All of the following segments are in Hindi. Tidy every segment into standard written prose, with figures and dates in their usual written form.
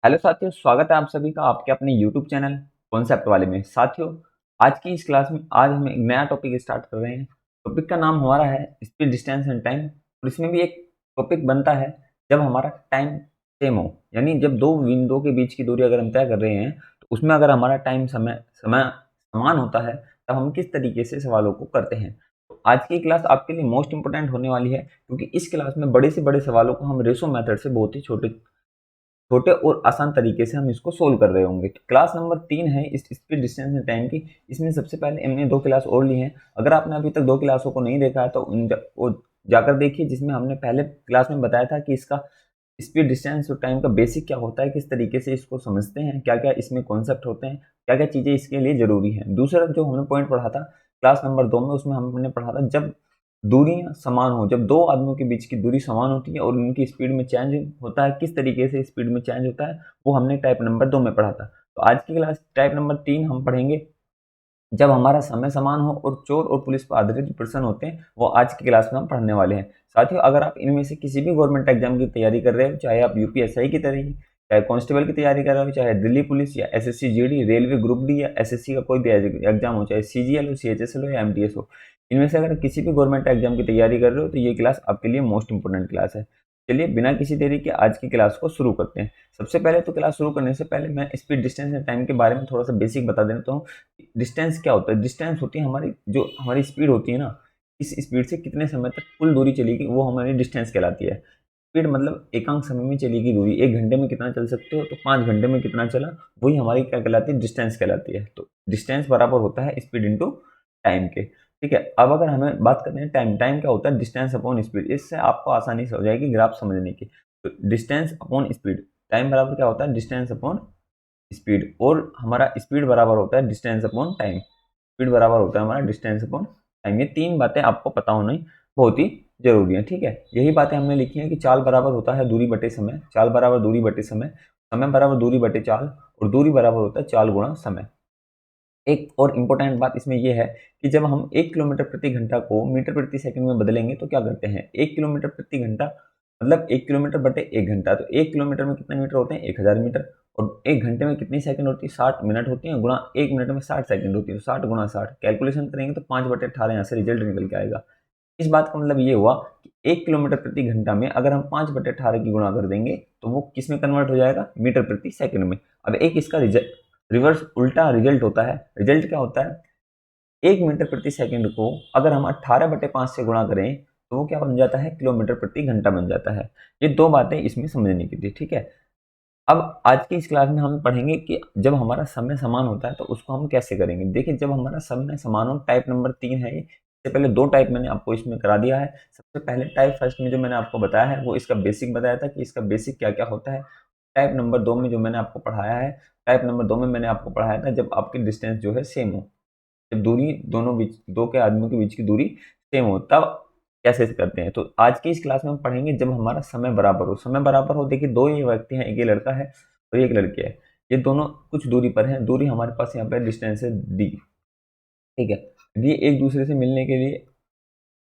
हेलो साथियों, स्वागत है आप सभी का आपके अपने यूट्यूब चैनल कॉन्सेप्ट वाले में। साथियों, आज की इस क्लास में आज हम एक नया टॉपिक स्टार्ट कर रहे हैं। टॉपिक का नाम हमारा है स्पीड, डिस्टेंस एंड टाइम। और इसमें भी एक टॉपिक बनता है जब हमारा टाइम सेम हो, यानी जब दो विंडो के बीच की दूरी अगर हम तय कर रहे हैं तो उसमें अगर हमारा टाइम समय समय समान होता है तब हम किस तरीके से सवालों को करते हैं। तो आज की क्लास आपके लिए मोस्ट इंपोर्टेंट होने वाली है, क्योंकि इस क्लास में बड़े से बड़े सवालों को हम रेशो मेथड से बहुत ही छोटे छोटे और आसान तरीके से हम इसको सोल्व कर रहे होंगे। तो क्लास नंबर 3 है इस स्पीड, डिस्टेंस एंड टाइम की। इसमें सबसे पहले हमने 2 क्लास और ली हैं। अगर आपने अभी तक 2 क्लासों को नहीं देखा है तो वो जाकर देखिए, जिसमें हमने पहले क्लास में बताया था कि इसका स्पीड, डिस्टेंस और टाइम का बेसिक क्या होता है, किस तरीके से इसको समझते हैं, क्या-क्या इसमें कॉन्सेप्ट होते हैं, क्या-क्या चीज़ें इसके लिए ज़रूरी हैं। दूसरा जो हमने पॉइंट पढ़ा था क्लास नंबर 2 में, उसमें हमने पढ़ा था जब दूरियाँ समान हो, जब 2 आदमियों के बीच की दूरी समान होती है और उनकी स्पीड में चेंज होता है, किस तरीके से स्पीड में चेंज होता है, वो हमने टाइप नंबर 2 में पढ़ा था। तो आज की क्लास टाइप नंबर 3 हम पढ़ेंगे जब हमारा समय समान हो और चोर और पुलिस पर आधारित प्रश्न होते हैं, वो आज की क्लास में हम पढ़ने वाले हैं। साथियों, अगर आप इनमें से किसी भी गवर्नमेंट एग्जाम की तैयारी कर रहे हो, चाहे आप यूपीएसआई की तैयारी, चाहे कांस्टेबल की तैयारी कर रहे हो, चाहे दिल्ली पुलिस या SSC GD, railway group D या एसएससी का कोई भी एग्जाम हो, चाहे सीजीएल हो, सीएचएसएल हो या एमटीएस हो, इनमें से अगर किसी भी गवर्नमेंट एग्जाम की तैयारी कर रहे हो तो ये क्लास आपके लिए मोस्ट इंपोर्टेंट क्लास है। चलिए बिना किसी देरी के आज की क्लास को शुरू करते हैं। सबसे पहले तो क्लास शुरू करने से पहले मैं स्पीड, डिस्टेंस एंड टाइम के बारे में थोड़ा सा बेसिक बता देता हूँ। डिस्टेंस क्या होता है? डिस्टेंस होती है हमारी, जो हमारी स्पीड होती है ना, इस स्पीड से कितने समय तक कुल दूरी चलेगी, वो हमारी डिस्टेंस कहलाती है। स्पीड मतलब एकांक समय में चलेगी दूरी, 1 घंटे में कितना चल सकते हो, तो 5 घंटे में कितना चला, वही हमारी क्या कहलाती है, डिस्टेंस कहलाती है। तो डिस्टेंस बराबर होता है स्पीड इंटू टाइम के। ठीक है, अब अगर हमें बात करते हैं टाइम, टाइम क्या होता है, डिस्टेंस अपॉन स्पीड। इससे आपको आसानी से हो जाएगी ग्राफ समझने की। तो डिस्टेंस अपॉन स्पीड, टाइम बराबर क्या होता है, डिस्टेंस अपॉन स्पीड। और हमारा स्पीड बराबर होता है डिस्टेंस अपॉन टाइम। स्पीड बराबर होता है हमारा डिस्टेंस अपॉन टाइम। ये 3 बातें आपको पता होना ही बहुत ही जरूरी है। ठीक है, यही बातें हमने लिखी हैं कि चाल बराबर होता है दूरी बटे समय, चाल बराबर दूरी बटे समय, समय बराबर दूरी बटे चाल, और दूरी बराबर होता है चाल गुणा समय। एक और इम्पोर्टेंट बात इसमें यह है कि जब हम 1 किलोमीटर प्रति घंटा को मीटर प्रति सेकंड में बदलेंगे तो क्या करते हैं, 1 किलोमीटर प्रति घंटा मतलब 1 किलोमीटर बटे 1 घंटा, तो 1 किलोमीटर में कितने मीटर होते हैं, 1000 मीटर। और 1 घंटे में कितनी सेकंड होती है, 60 मिनट होती है, गुणा 1 मिनट में 60 सेकंड होती है, तो 60 गुणा 60 कैलकुलेशन करेंगे तो 5/18 यहाँ से रिजल्ट निकल के आएगा। इस बात का मतलब ये हुआ कि 1 किलोमीटर प्रति घंटा में अगर हम 5/18 की गुणा कर देंगे तो वो किस में कन्वर्ट हो जाएगा, मीटर प्रति सेकंड में। अब एक इसका रिवर्स उल्टा रिजल्ट होता है। रिजल्ट क्या होता है, 1 मीटर प्रति सेकंड को अगर हम 18/5 से गुणा करें तो वो क्या बन जाता है, किलोमीटर प्रति घंटा बन जाता है। ये 2 बातें इसमें समझने की थी। ठीक है, अब आज की इस क्लास में हम पढ़ेंगे कि जब हमारा समय समान होता है तो उसको हम कैसे करेंगे। देखिए, जब हमारा समय समान हो, टाइप नंबर 3 है ये। इससे पहले 2 टाइप मैंने आपको इसमें करा दिया है। सबसे पहले टाइप फर्स्ट में जो मैंने आपको बताया है वो इसका बेसिक बताया था कि इसका बेसिक क्या-क्या होता है। टाइप नंबर 2 में जो मैंने आपको पढ़ाया है, टाइप नंबर 2 में मैंने आपको पढ़ाया था जब आपकी डिस्टेंस जो है सेम हो, जब दूरी दोनों बीच, 2 के आदमियों के बीच की दूरी सेम हो, तब कैसे करते हैं। तो आज की इस क्लास में हम पढ़ेंगे जब हमारा समय बराबर हो। समय बराबर हो, देखिए 2 ये व्यक्ति हैं, एक ये लड़का है और एक लड़की है। ये दोनों कुछ दूरी पर हैं। दूरी हमारे पास यहाँ पे डिस्टेंस है डी। ठीक है, ये एक दूसरे से मिलने के लिए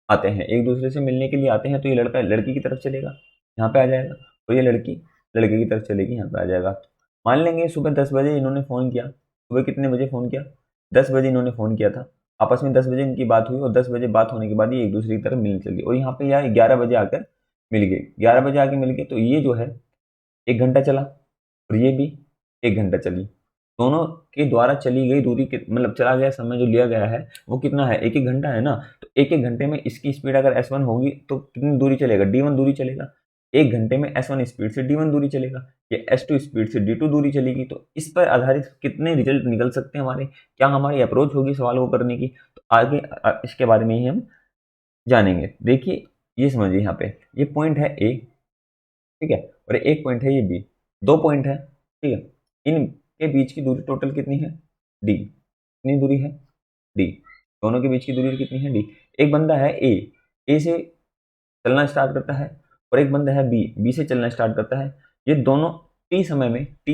आते हैं, एक दूसरे से मिलने के लिए आते हैं, तो ये लड़का लड़की की तरफ चलेगा, यहाँ पे आ जाएगा, और ये लड़की लड़के की तरफ चलेगी, यहाँ पे आ जाएगा। मान लेंगे सुबह 10 बजे इन्होंने फ़ोन किया। सुबह कितने बजे फ़ोन किया, 10 बजे इन्होंने फ़ोन किया था। आपस में 10 बजे इनकी बात हुई और 10 बजे बात होने के बाद ये एक दूसरे की तरफ मिलने चल गए, और यहाँ पे यार 11 बजे आकर मिल गए। 11 बजे आके मिल गए तो ये जो है 1 घंटा चला और ये भी 1 घंटा चली। दोनों के द्वारा चली गई दूरी के मतलब चला गया समय जो लिया गया है वो कितना है, 1-1 घंटा है ना। तो 1-1 घंटे में इसकी स्पीड अगर S1 होगी तो कितनी दूरी चलेगा, D1 दूरी चलेगा। 1 घंटे में S1 स्पीड से D1 दूरी चलेगा, ये S2 स्पीड से D2 दूरी चलेगी। तो इस पर आधारित कितने रिजल्ट निकल सकते हैं हमारे, क्या हमारी अप्रोच होगी सवालों को करने की, तो आगे इसके बारे में ही हम जानेंगे। देखिए, ये समझिए यहाँ पे ये पॉइंट है A, ठीक है, और एक पॉइंट है ये बी, 2 पॉइंट है। ठीक है, इनके बीच की दूरी टोटल कितनी है, डी। कितनी दूरी है, डी। दोनों के बीच की दूरी कितनी है, डी। एक बंदा है ए, ए से चलना स्टार्ट करता है, और एक बंदा है बी, बी से चलना स्टार्ट करता है। ये दोनों टी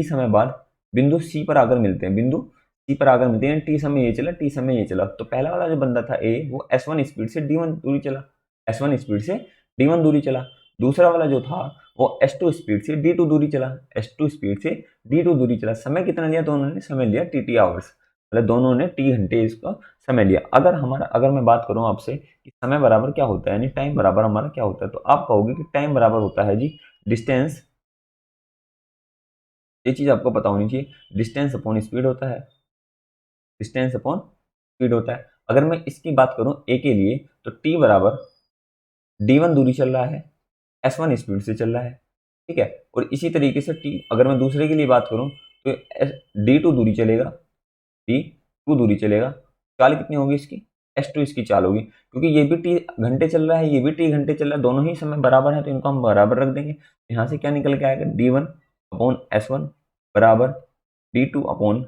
समय बाद बिंदु सी पर आकर मिलते हैं, बिंदु सी पर आकर मिलते हैं। टी समय ये चला, टी समय ये चला, तो पहला वाला जो बंदा था ए, वो S1 स्पीड से D1 दूरी चला, S1 स्पीड से D1 दूरी चला। दूसरा वाला जो था वो S2 स्पीड से D2 दूरी चला, S2 स्पीड से D2 दूरी चला। समय कितना लिया दोनों ने? समय लिया TT आवर्स, मतलब दोनों ने T घंटे इसका समय लिया। अगर मैं बात करूं आपसे कि समय बराबर क्या होता है, यानी टाइम बराबर हमारा क्या होता है, तो आप कहोगे कि टाइम बराबर होता है जी डिस्टेंस, ये चीज आपको पता होनी चाहिए, डिस्टेंस अपॉन स्पीड होता है, डिस्टेंस अपॉन स्पीड होता है। अगर मैं इसकी बात करूं ए के लिए, तो टी बराबर D1 दूरी चल रहा है, S1 स्पीड से चल रहा है, ठीक है। और इसी तरीके से टी, अगर मैं दूसरे के लिए बात करूं तो D2 दूरी चलेगा, D2 दूरी चलेगा। चाल कितनी होगी इसकी? S2 इसकी चाल होगी, क्योंकि ये भी टी घंटे चल रहा है, ये भी टी घंटे चल रहा है, दोनों ही समय बराबर है, तो इनको हम बराबर रख देंगे। यहाँ से क्या निकल के आएगा? D1 अपॉन S1 बराबर D2 अपॉन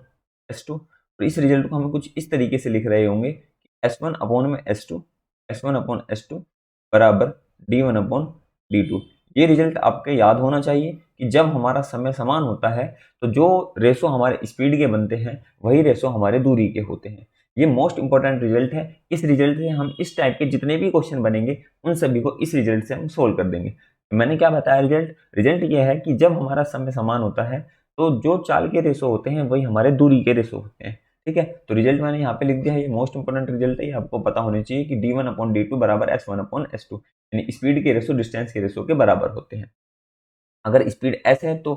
S2। और इस रिजल्ट को हम कुछ इस तरीके से लिख रहे होंगे कि S1 अपॉन में S2, S1 अपॉन S2 बराबर D1 अपॉन D2। ये रिजल्ट आपके याद होना चाहिए कि जब हमारा समय समान होता है तो जो रेशो हमारे स्पीड के बनते हैं वही रेशो हमारे दूरी के होते हैं। ये मोस्ट इंपॉर्टेंट रिजल्ट है। इस रिजल्ट से हम इस टाइप के जितने भी क्वेश्चन बनेंगे उन सभी को इस रिजल्ट से हम सोल्व कर देंगे। मैंने क्या बताया? रिजल्ट ये है कि जब हमारा समय समान होता है तो जो चाल के रेशो होते हैं वही हमारे दूरी के रेशो होते हैं, ठीक है। तो रिजल्ट मैंने यहाँ पे लिख दिया है, ये मोस्ट इंपोर्टेंट रिजल्ट है, ये आपको पता होनी चाहिए कि D1 अपॉन D2 बराबर S1 अपॉन S2, यानी स्पीड के रेशो डिस्टेंस के रेशो के बराबर होते हैं। अगर स्पीड S है तो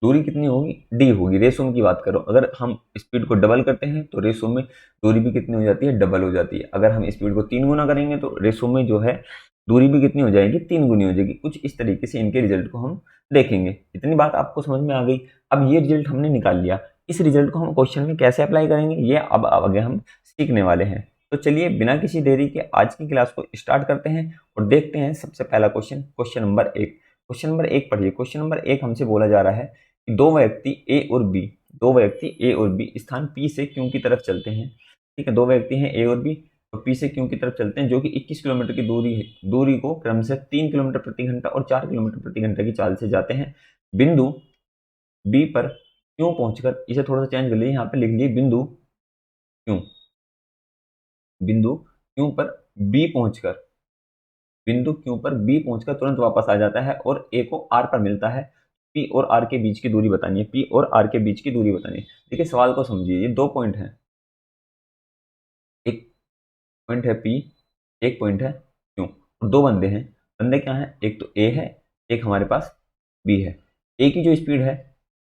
दूरी कितनी होगी? D होगी। रेशो की बात करो, अगर हम स्पीड को डबल करते हैं तो रेशो में दूरी भी कितनी हो जाती है? डबल हो जाती है। अगर हम स्पीड को 3 गुना करेंगे तो रेशो में जो है दूरी भी कितनी हो जाएगी? 3 गुनी हो जाएगी। कुछ इस तरीके से इनके रिजल्ट को हम देखेंगे। इतनी बात आपको समझ में आ गई। अब ये रिजल्ट हमने निकाल लिया, इस रिजल्ट को हम क्वेश्चन में कैसे अप्लाई करेंगे ये अब आगे हम सीखने वाले हैं। तो चलिए बिना किसी देरी के आज की क्लास को स्टार्ट करते हैं और देखते हैं सबसे पहला क्वेश्चन नंबर 1। क्वेश्चन नंबर 1 पढ़िए। क्वेश्चन नंबर 1 हमसे बोला जा रहा है कि दो व्यक्ति ए और बी स्थान P से Q की तरफ चलते हैं, ठीक है। दो व्यक्ति हैं ए और बी, तो P से Q की तरफ चलते हैं, जो कि 21 किलोमीटर की दूरी है। दूरी को क्रम से 3 किलोमीटर प्रति घंटा और 4 किलोमीटर प्रति घंटा की चाल से जाते हैं। बिंदु बी पर क्यों पहुंचकर, इसे थोड़ा सा चेंज कर लीजिए, यहाँ पे लिख लीजिए बिंदु क्यों पर बी पहुंचकर, बिंदु क्यों पर बी पहुंचकर तुरंत वापस आ जाता है और ए को आर पर मिलता है। पी और आर के बीच की दूरी बतानी है, पी और आर के बीच की दूरी बतानी है। देखिए सवाल को समझिए, ये 2 पॉइंट हैं, एक पॉइंट है पी, एक पॉइंट है क्यों, और 2 बंदे हैं। बंदे क्या हैं? एक तो ए है, एक हमारे पास बी है। ए की जो स्पीड है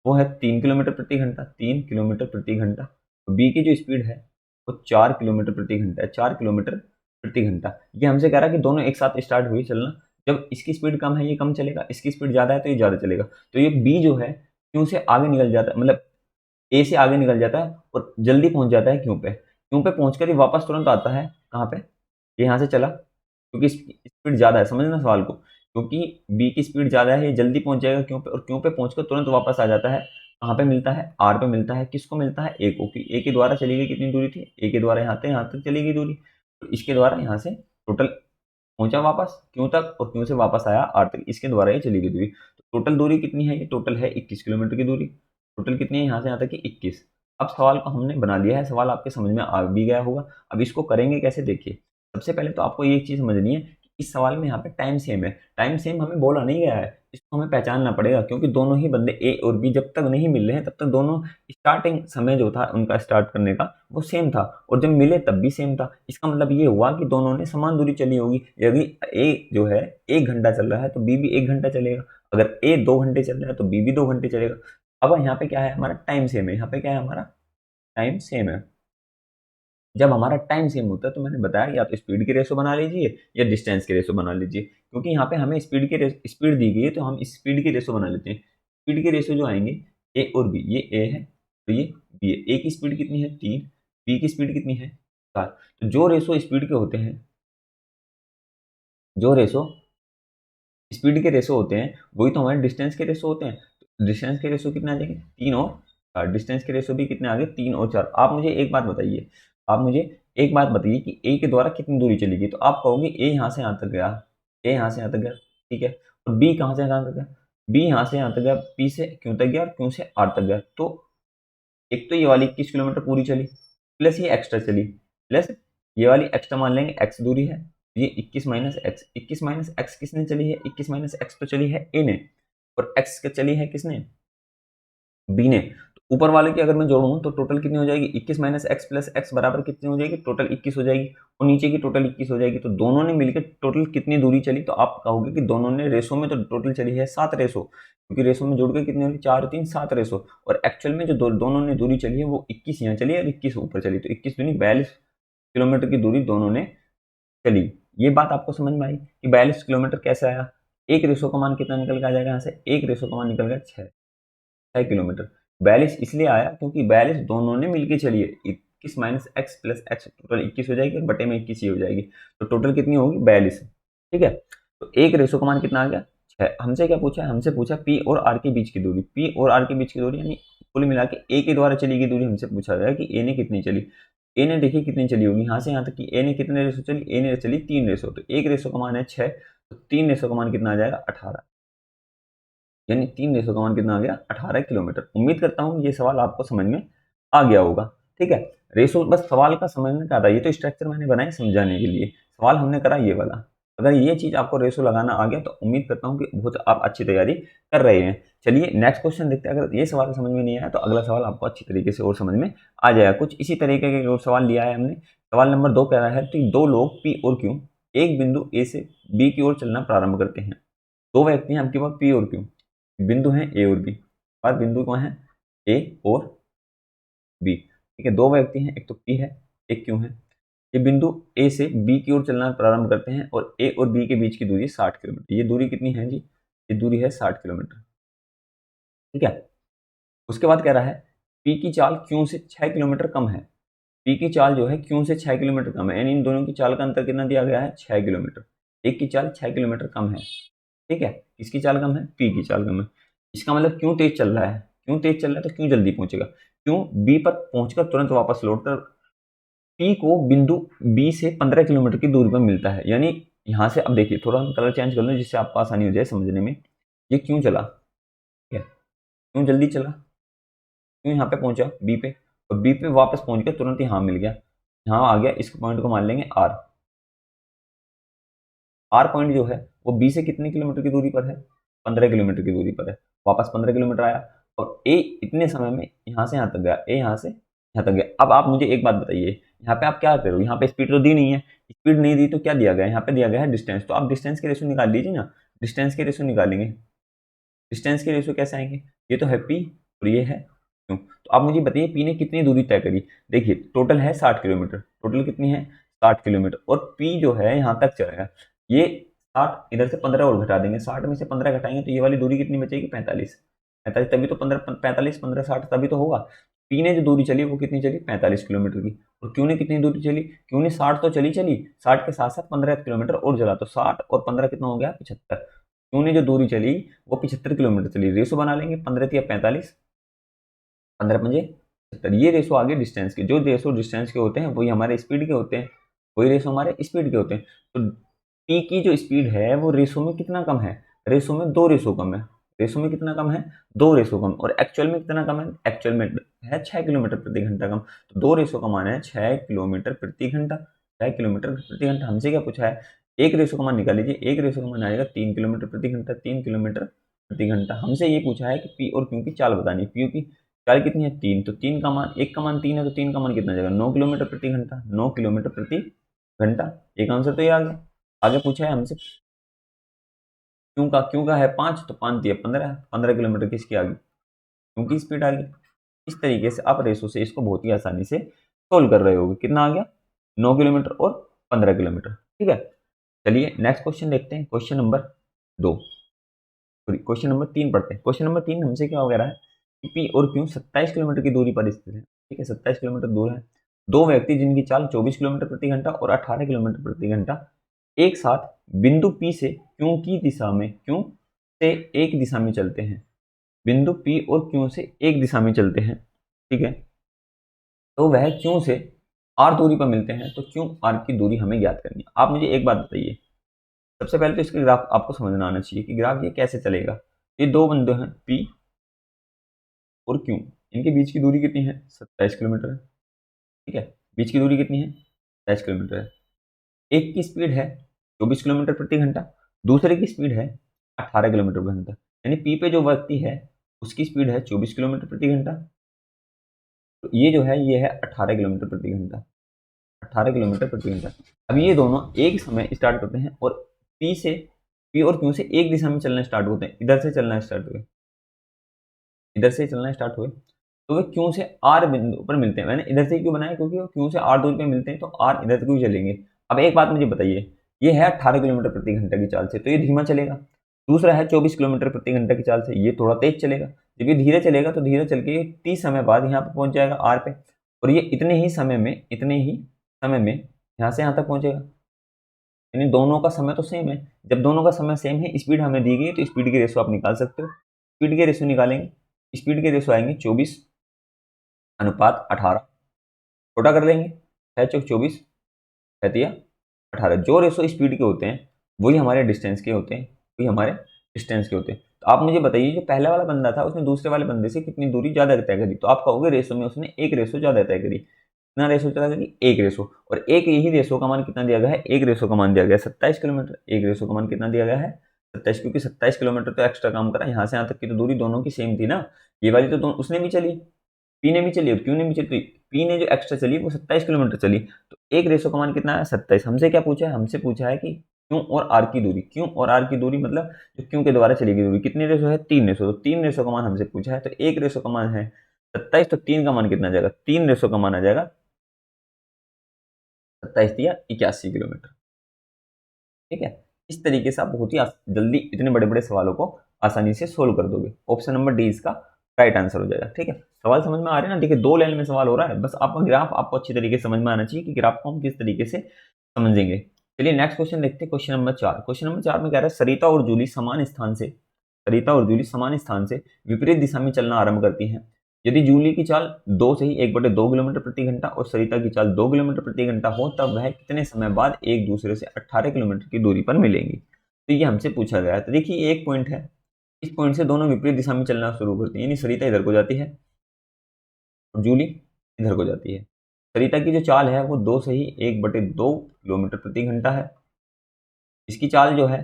वो है 3 किलोमीटर प्रति घंटा, 3 किलोमीटर प्रति घंटा। बी की जो स्पीड है वो 4 किलोमीटर प्रति घंटा है, 4 किलोमीटर प्रति घंटा। ये हमसे कह रहा है कि दोनों एक साथ स्टार्ट हुई चलना। जब इसकी स्पीड कम है ये कम चलेगा, इसकी स्पीड ज़्यादा है तो ये ज़्यादा चलेगा। तो ये बी जो है क्यों से आगे निकल जाता है, मतलब ए से आगे निकल जाता है और जल्दी पहुंच जाता है क्यों पे। क्यों पे पहुंचकर ही वापस तुरंत आता है कहाँ पे? ये यहाँ से चला, क्योंकि स्पीड ज़्यादा है। समझना सवाल को, क्योंकि बी की स्पीड ज़्यादा है, ये जल्दी पहुंच जाएगा क्यों पे, और क्यों पे पहुंचकर तुरंत वापस आ जाता है। कहाँ पे मिलता है? आर पे मिलता है। किसको मिलता है? ए को, कि ए के द्वारा चली गई कितनी दूरी थी? ए के द्वारा यहाँ तक चली गई दूरी, तो इसके द्वारा यहाँ से टोटल पहुंचा वापस क्यों तक, और क्यों से वापस आया आर तक, इसके द्वारा ये चली गई दूरी। तो टोटल दूरी कितनी है? ये टोटल है 21 किलोमीटर की दूरी। टोटल कितनी है यहाँ से यहाँ तक की? 21। अब सवाल को हमने बना लिया है, सवाल आपके समझ में आ भी गया होगा। अब इसको करेंगे कैसे, देखिए। सबसे पहले तो आपको ये चीज़ समझनी है कि इस सवाल में यहाँ पे टाइम सेम है। टाइम सेम हमें बोला नहीं गया है, इसको हमें पहचानना पड़ेगा, क्योंकि दोनों ही बंदे ए और बी जब तक नहीं मिल रहे हैं तब तक दोनों स्टार्टिंग समय जो था उनका स्टार्ट करने का वो सेम था, और जब मिले तब भी सेम था। इसका मतलब ये हुआ कि दोनों ने समान दूरी चली होगी। यदि ए जो है 1 घंटा चल रहा है तो बी भी 1 घंटा चलेगा। अगर ए 2 घंटे चल रहा है तो बी भी 2 घंटे चलेगा। अब यहाँ पे क्या है? हमारा टाइम सेम है। यहाँ पे क्या है? हमारा टाइम सेम है। जब हमारा टाइम सेम होता है तो मैंने बताया या तो स्पीड की रेशो बना लीजिए या डिस्टेंस की रेशो बना लीजिए, क्योंकि यहाँ पे हमें स्पीड दी गई है तो हम स्पीड की रेशो बना लेते हैं। स्पीड के रेशो जो आएंगे ए और बी, ये ए है तो ये बी है। ए की स्पीड कितनी है? 3। बी की स्पीड कितनी है? 4। तो जो रेशो स्पीड के होते हैं, जो रेशो स्पीड के रेशो होते हैं वही तो हमारे डिस्टेंस के रेशो होते हैं। तो डिस्टेंस के रेशो कितने आ जाएंगे? 3 और 4। डिस्टेंस के रेशो भी कितने आ गए? 3 और 4। आप मुझे एक बात बताइए कि ए के द्वारा कितनी दूरी चली गई, तो आप कहोगे ए यहाँ से यहाँ तक गया, ए यहाँ से यहाँ तक गया, ठीक है। और बी कहाँ से कहाँ तक गया? बी यहाँ से यहाँ तक गया, पी से क्यों तक गया और क्यों से आर तक गया। तो एक तो ये वाली 21 किलोमीटर पूरी चली, प्लस ये एक्स्ट्रा चली, प्लस ये वाली एक्स्ट्रा मान लेंगे एक्स दूरी है, ये 21 माइनस एक्स, 21 माइनस एक्स किसने चली है, 21 माइनस एक्स तो चली है ए ने, और एक्स के चली है किसने, बी ने। तो ऊपर वाले की अगर मैं जोड़ूं तो टोटल कितनी हो जाएगी, 21 माइनस एक्स प्लस एक्स बराबर कितनी हो जाएगी, टोटल 21 हो जाएगी, और नीचे की टोटल 21 हो जाएगी। तो दोनों ने मिलकर टोटल कितनी दूरी चली, तो आप कहोगे कि दोनों ने रेशो में तो टोटल चली है 7 रेशो, क्योंकि रेशो में जोड़ के कितनी होगी, 4 3 7 रेशो, और एक्चुअल में जो दोनों ने दूरी चली है वो 21 यहाँ चली और 21 ऊपर चली, तो 21 दूनी 42 किलोमीटर की दूरी दोनों ने चली। ये बात आपको समझ में आई कि 42 किलोमीटर कैसे आया, एक रेशो का मान कितना निकल के आ जाएगा यहाँ से, एक रेशो का मान निकल गया 6 किलोमीटर। 42 इसलिए आया क्योंकि 42 दोनों ने मिलकर चली है, 21 minus x plus x total 21 हो जाएगी और बटे में 21 ही हो जाएगी, तो टोटल कितनी होगी 42। ठीक है, तो एक रेशो का मान कितना आ गया 6। हमसे क्या पूछा है, हमसे पूछा पी और आर के बीच की दूरी, पी और आर के बीच की दूरी यानी कुल मिला के ए के द्वारा चली गई दूरी हमसे पूछा गया कि ए ने कितनी चली। ए ने देखिए कितनी चली होगी, यहाँ से यहाँ तक कि ए ने कितने रेशो चली, ए ने चली 3 रेशो, तो एक रेशो का मान है 6, तो 3 रेशो का मान कितना आ जाएगा 18, यानी 3 रेशो का मान कितना आ गया 18 किलोमीटर। उम्मीद करता हूँ ये सवाल आपको समझ में आ गया होगा। ठीक है, रेशो बस सवाल का समझने का था, ये तो स्ट्रक्चर मैंने बनाए समझाने के लिए, सवाल हमने करा ये वाला। अगर ये चीज आपको रेशो लगाना आ गया तो उम्मीद करता हूँ कि बहुत आप अच्छी तैयारी कर रहे हैं। चलिए नेक्स्ट क्वेश्चन देखते हैं, अगर ये सवाल समझ में नहीं आया तो अगला सवाल आपको अच्छी तरीके से और समझ में आ जाएगा। कुछ इसी तरीके के और सवाल लिया है हमने। सवाल नंबर 2 कह रहा है कि दो लोग पी और क्यू एक बिंदु ए से बी की ओर चलना प्रारंभ करते हैं। दो व्यक्ति हैं आपके पास पी और क्यू, बिंदु हैं ए और बी, और बिंदु कौन है ए और बी। ठीक है, दो व्यक्ति हैं, एक तो पी है एक क्यू है। ये बिंदु ए से बी की ओर चलना प्रारंभ करते हैं और ए और बी के बीच की दूरी 60 किलोमीटर। ये दूरी कितनी है जी, ये दूरी है 60 किलोमीटर। ठीक है, उसके बाद कह रहा है पी की चाल क्यू से 6 किलोमीटर कम है। पी की चाल जो है क्यू से 6 किलोमीटर कम है, यानी इन दोनों की चाल का अंतर कितना दिया गया है 6 किलोमीटर। एक की चाल 6 किलोमीटर कम है। ठीक है, किसकी चाल कम है, पी की चाल कम है। इसका मतलब क्यों तेज चल रहा है, क्यों तेज चल रहा है तो क्यों जल्दी पहुंचेगा, क्यों बी पर पहुंचकर तुरंत वापस लौटकर पी को बिंदु बी से 15 किलोमीटर की दूरी पर मिलता है। यानी यहां से अब देखिए थोड़ा हम कलर चेंज कर लें जिससे आपको आसानी हो जाए समझने में। ये क्यों चला, ठीक है, क्यों जल्दी चला, क्यों यहाँ पे पहुंचा बी पे, और बी पे वापस पहुंच कर तुरंत यहाँ मिल गया, यहाँ आ गया। इस पॉइंट को मान लेंगे आर। आर पॉइंट जो है वो बी से कितने किलोमीटर की दूरी पर है, 15 किलोमीटर की दूरी पर है। वापस 15 किलोमीटर आया और ए इतने समय में यहाँ से यहाँ तक गया, ए यहाँ से यहाँ तक गया। अब आप मुझे एक बात बताइए, यहाँ पे आप क्या करो, यहाँ पे स्पीड तो दी नहीं है, स्पीड नहीं दी तो क्या दिया गया, यहाँ पे दिया गया है डिस्टेंस। तो आप डिस्टेंस के रेशो निकाल लीजिए ना, डिस्टेंस के रेशो निकालेंगे। डिस्टेंस के रेशो कैसे आएंगे, ये तो है पी और ये है क्यों। तो आप मुझे बताइए पी ने कितनी दूरी तय करी। देखिए टोटल है 60 किलोमीटर, टोटल कितनी है 60 किलोमीटर, और पी जो है यहाँ तक चलेगा। ये 60 इधर से 15 और घटा देंगे, 60 में से 15 घटाएंगे तो ये वाली दूरी कितनी बचेगी 45। 45 तभी तो 15 45 15 60 तभी तो होगा। पी ने जो दूरी चली वो कितनी चली 45 किलोमीटर की, और क्यू ने कितनी दूरी चली, क्यू ने 60 तो चली 60 के साथ साथ 15 किलोमीटर और चला, तो 60 और 15 कितना हो गया 75। क्यू ने जो दूरी चली वो 75 किलोमीटर चली। रेशो बना लेंगे 15 या 45, 15 पंजे 75। ये रेशो आगे डिस्टेंस के, जो रेशो डिस्टेंस के होते हैं वही हमारे स्पीड के होते हैं, वही रेशो हमारे स्पीड के होते हैं। तो टी की जो स्पीड है वो रेशो में कितना कम है, रेशो में 2 रेशो कम है। रेशो में कितना कम है 2 रेशो कम, और एक्चुअल में कितना कम है, एक्चुअल में है 6 किलोमीटर प्रति घंटा कम। तो 2 रेशो का मान है 6 किलोमीटर प्रति घंटा, 6 किलोमीटर प्रति घंटा। हमसे क्या पूछा है, एक रेशो का मान निकाल लीजिए, एक रेशो का मान आएगा 3 किलोमीटर प्रति घंटा, 3 किलोमीटर प्रति घंटा। हमसे ये पूछा है कि पी और क्यू की चाल बतानी है। पी की चाल कितनी है 3, तो 3 का मान, एक का मान 3 है तो 3 का मान कितना जाएगा 9 किलोमीटर प्रति घंटा, 9 किलोमीटर प्रति घंटा। एक आंसर तो ये आ गया। आगे पूछा है हमसे क्यों का है 5, तो 5 दिया 15, 15 किलोमीटर किसकी आ गई, क्योंकि स्पीड आ गई। इस तरीके से आप रेशो से इसको बहुत ही आसानी से सोल्व कर रहे होगे। कितना आ गया 9 किलोमीटर और 15 किलोमीटर। ठीक है, चलिए नेक्स्ट क्वेश्चन देखते हैं, question number 2, sorry question number 3 पढ़ते हैं। क्वेश्चन नंबर 3 हमसे क्या वगैरह है कि पी और क्यू 27 किलोमीटर की दूरी पर स्थित है। ठीक है, 27 किलोमीटर दूर है। दो व्यक्ति जिनकी चाल 24 किलोमीटर प्रति घंटा और 18 किलोमीटर प्रति घंटा एक साथ बिंदु पी से क्यू की दिशा में, क्यू से एक दिशा में चलते हैं। बिंदु पी और क्यू से एक दिशा में चलते हैं। ठीक है, तो वह क्यू से आर दूरी पर मिलते हैं, तो क्यू आर की दूरी हमें ज्ञात करनी है। आप मुझे एक बात बताइए, सबसे पहले तो इसका ग्राफ आपको समझना आना चाहिए कि ग्राफ ये कैसे चलेगा। ये दो बिंदु हैं पी और क्यू, इनके बीच की दूरी कितनी है 27 किलोमीटर है। ठीक है, बीच की दूरी कितनी है 27 किलोमीटर है। एक की स्पीड है 24 किलोमीटर प्रति घंटा, दूसरे की स्पीड है 18 किलोमीटर प्रति घंटा। यानी पी पे जो व्यक्ति है उसकी स्पीड है 24 किलोमीटर प्रति घंटा, तो ये जो है ये है 18 किलोमीटर प्रति घंटा, 18 किलोमीटर प्रति घंटा। अब ये दोनों एक समय स्टार्ट करते हैं और पी और क्यू से एक दिशा में चलना स्टार्ट होते हैं, इधर से चलना स्टार्ट हुए, इधर से चलना स्टार्ट हुए, तो वे क्यू से आर बिंदु पर मिलते हैं। मैंने इधर से क्यों बनाया, क्योंकि वो क्यू से आर दूरी पे मिलते हैं, तो आर इधर से क्यों चलेंगे। अब एक बात मुझे बताइए, ये है 18 किलोमीटर प्रति घंटा की चाल से, तो ये धीमा चलेगा। दूसरा है 24 किलोमीटर प्रति घंटा की चाल से, ये थोड़ा तेज चलेगा। जब ये धीरे चलेगा तो धीरे चल के 30 समय बाद यहाँ पे पहुंच जाएगा आर पे, और ये इतने ही समय में यहाँ से यहाँ तक पहुंचेगा। यानी दोनों का समय तो सेम है। जब दोनों का समय सेम है, स्पीड हमें दी गई, तो स्पीड की रेशो आप निकाल सकते हो। स्पीड के रेशो निकालेंगे, स्पीड के रेशो आएंगे 24:18, छोटा कर लेंगे, 6 चौक 24, 18। जो रेशो स्पीड के होते हैं वही हमारे डिस्टेंस के होते हैं, तो आप मुझे बताइए, जो पहले वाला बंदा था उसने दूसरे वाले बंदे से कितनी दूरी ज़्यादा तय करी, तो आप कहोगे रेशो में उसने एक रेशो ज़्यादा तय करी। कितना रेशो तय करी, एक रेशो, और एक यही रेशो का मान कितना दिया गया है, एक रेशो का मान दिया गया है 27 किलोमीटर। एक रेशो का मान कितना दिया गया है, 27, क्योंकि 27 किलोमीटर तो एक्स्ट्रा काम करा, यहाँ से यहाँ तक की तो दूरी दोनों की सेम थी ना। ये वाली तो उसने भी चली, पी ने भी चली और क्यू ने भी चली, तो पी ने जो एक्स्ट्रा चली वो 27 किलोमीटर चली, तो एक रेशो का मान कितना है, 27। हमसे क्या पूछा है, हमसे पूछा है कि क्यू और आर की दूरी, क्यू और आर की दूरी मतलब जो क्यू के द्वारा चली गई दूरी, कितनी रेशो है, 3 रेशो, तो 3 रेशो का मान हमसे पूछा है, तो एक रेशो का मान है 27, तो 3 का मान कितना आ जाएगा, 3 रेशो का मान आ जाएगा 27 या 81 किलोमीटर। ठीक है, इस तरीके से आप बहुत ही जल्दी इतने बड़े बड़े सवालों को आसानी से सोल्व कर दोगे। ऑप्शन नंबर डी इसका राइट आंसर हो जाएगा। ठीक है, सवाल समझ में आ रहे हैं ना। देखिए 2 लाइन में सवाल हो रहा है, बस आपका ग्राफ आपको अच्छी तरीके से समझ में आना चाहिए कि ग्राफ को हम किस तरीके से समझेंगे। चलिए नेक्स्ट क्वेश्चन देखते हैं, क्वेश्चन नंबर 4। क्वेश्चन नंबर 4 में कह रहा है सरिता और जूली समान स्थान से विपरीत दिशा में चलना आरंभ करती हैं। यदि जूली की चाल 2 से ही 1/2 किलोमीटर प्रति घंटा और सरिता की चाल 2 किलोमीटर प्रति घंटा हो, तब वह कितने समय बाद एक दूसरे से 18 किलोमीटर की दूरी पर मिलेंगी। तो ये हमसे पूछा गया है। तो देखिए एक पॉइंट है, इस पॉइंट से दोनों विपरीत दिशा में चलना शुरू करती है, यानी सरिता इधर को जाती है और जूली इधर को जाती है। सरिता की जो चाल है वो 2 से ही 1/2 किलोमीटर प्रति घंटा है। इसकी चाल जो है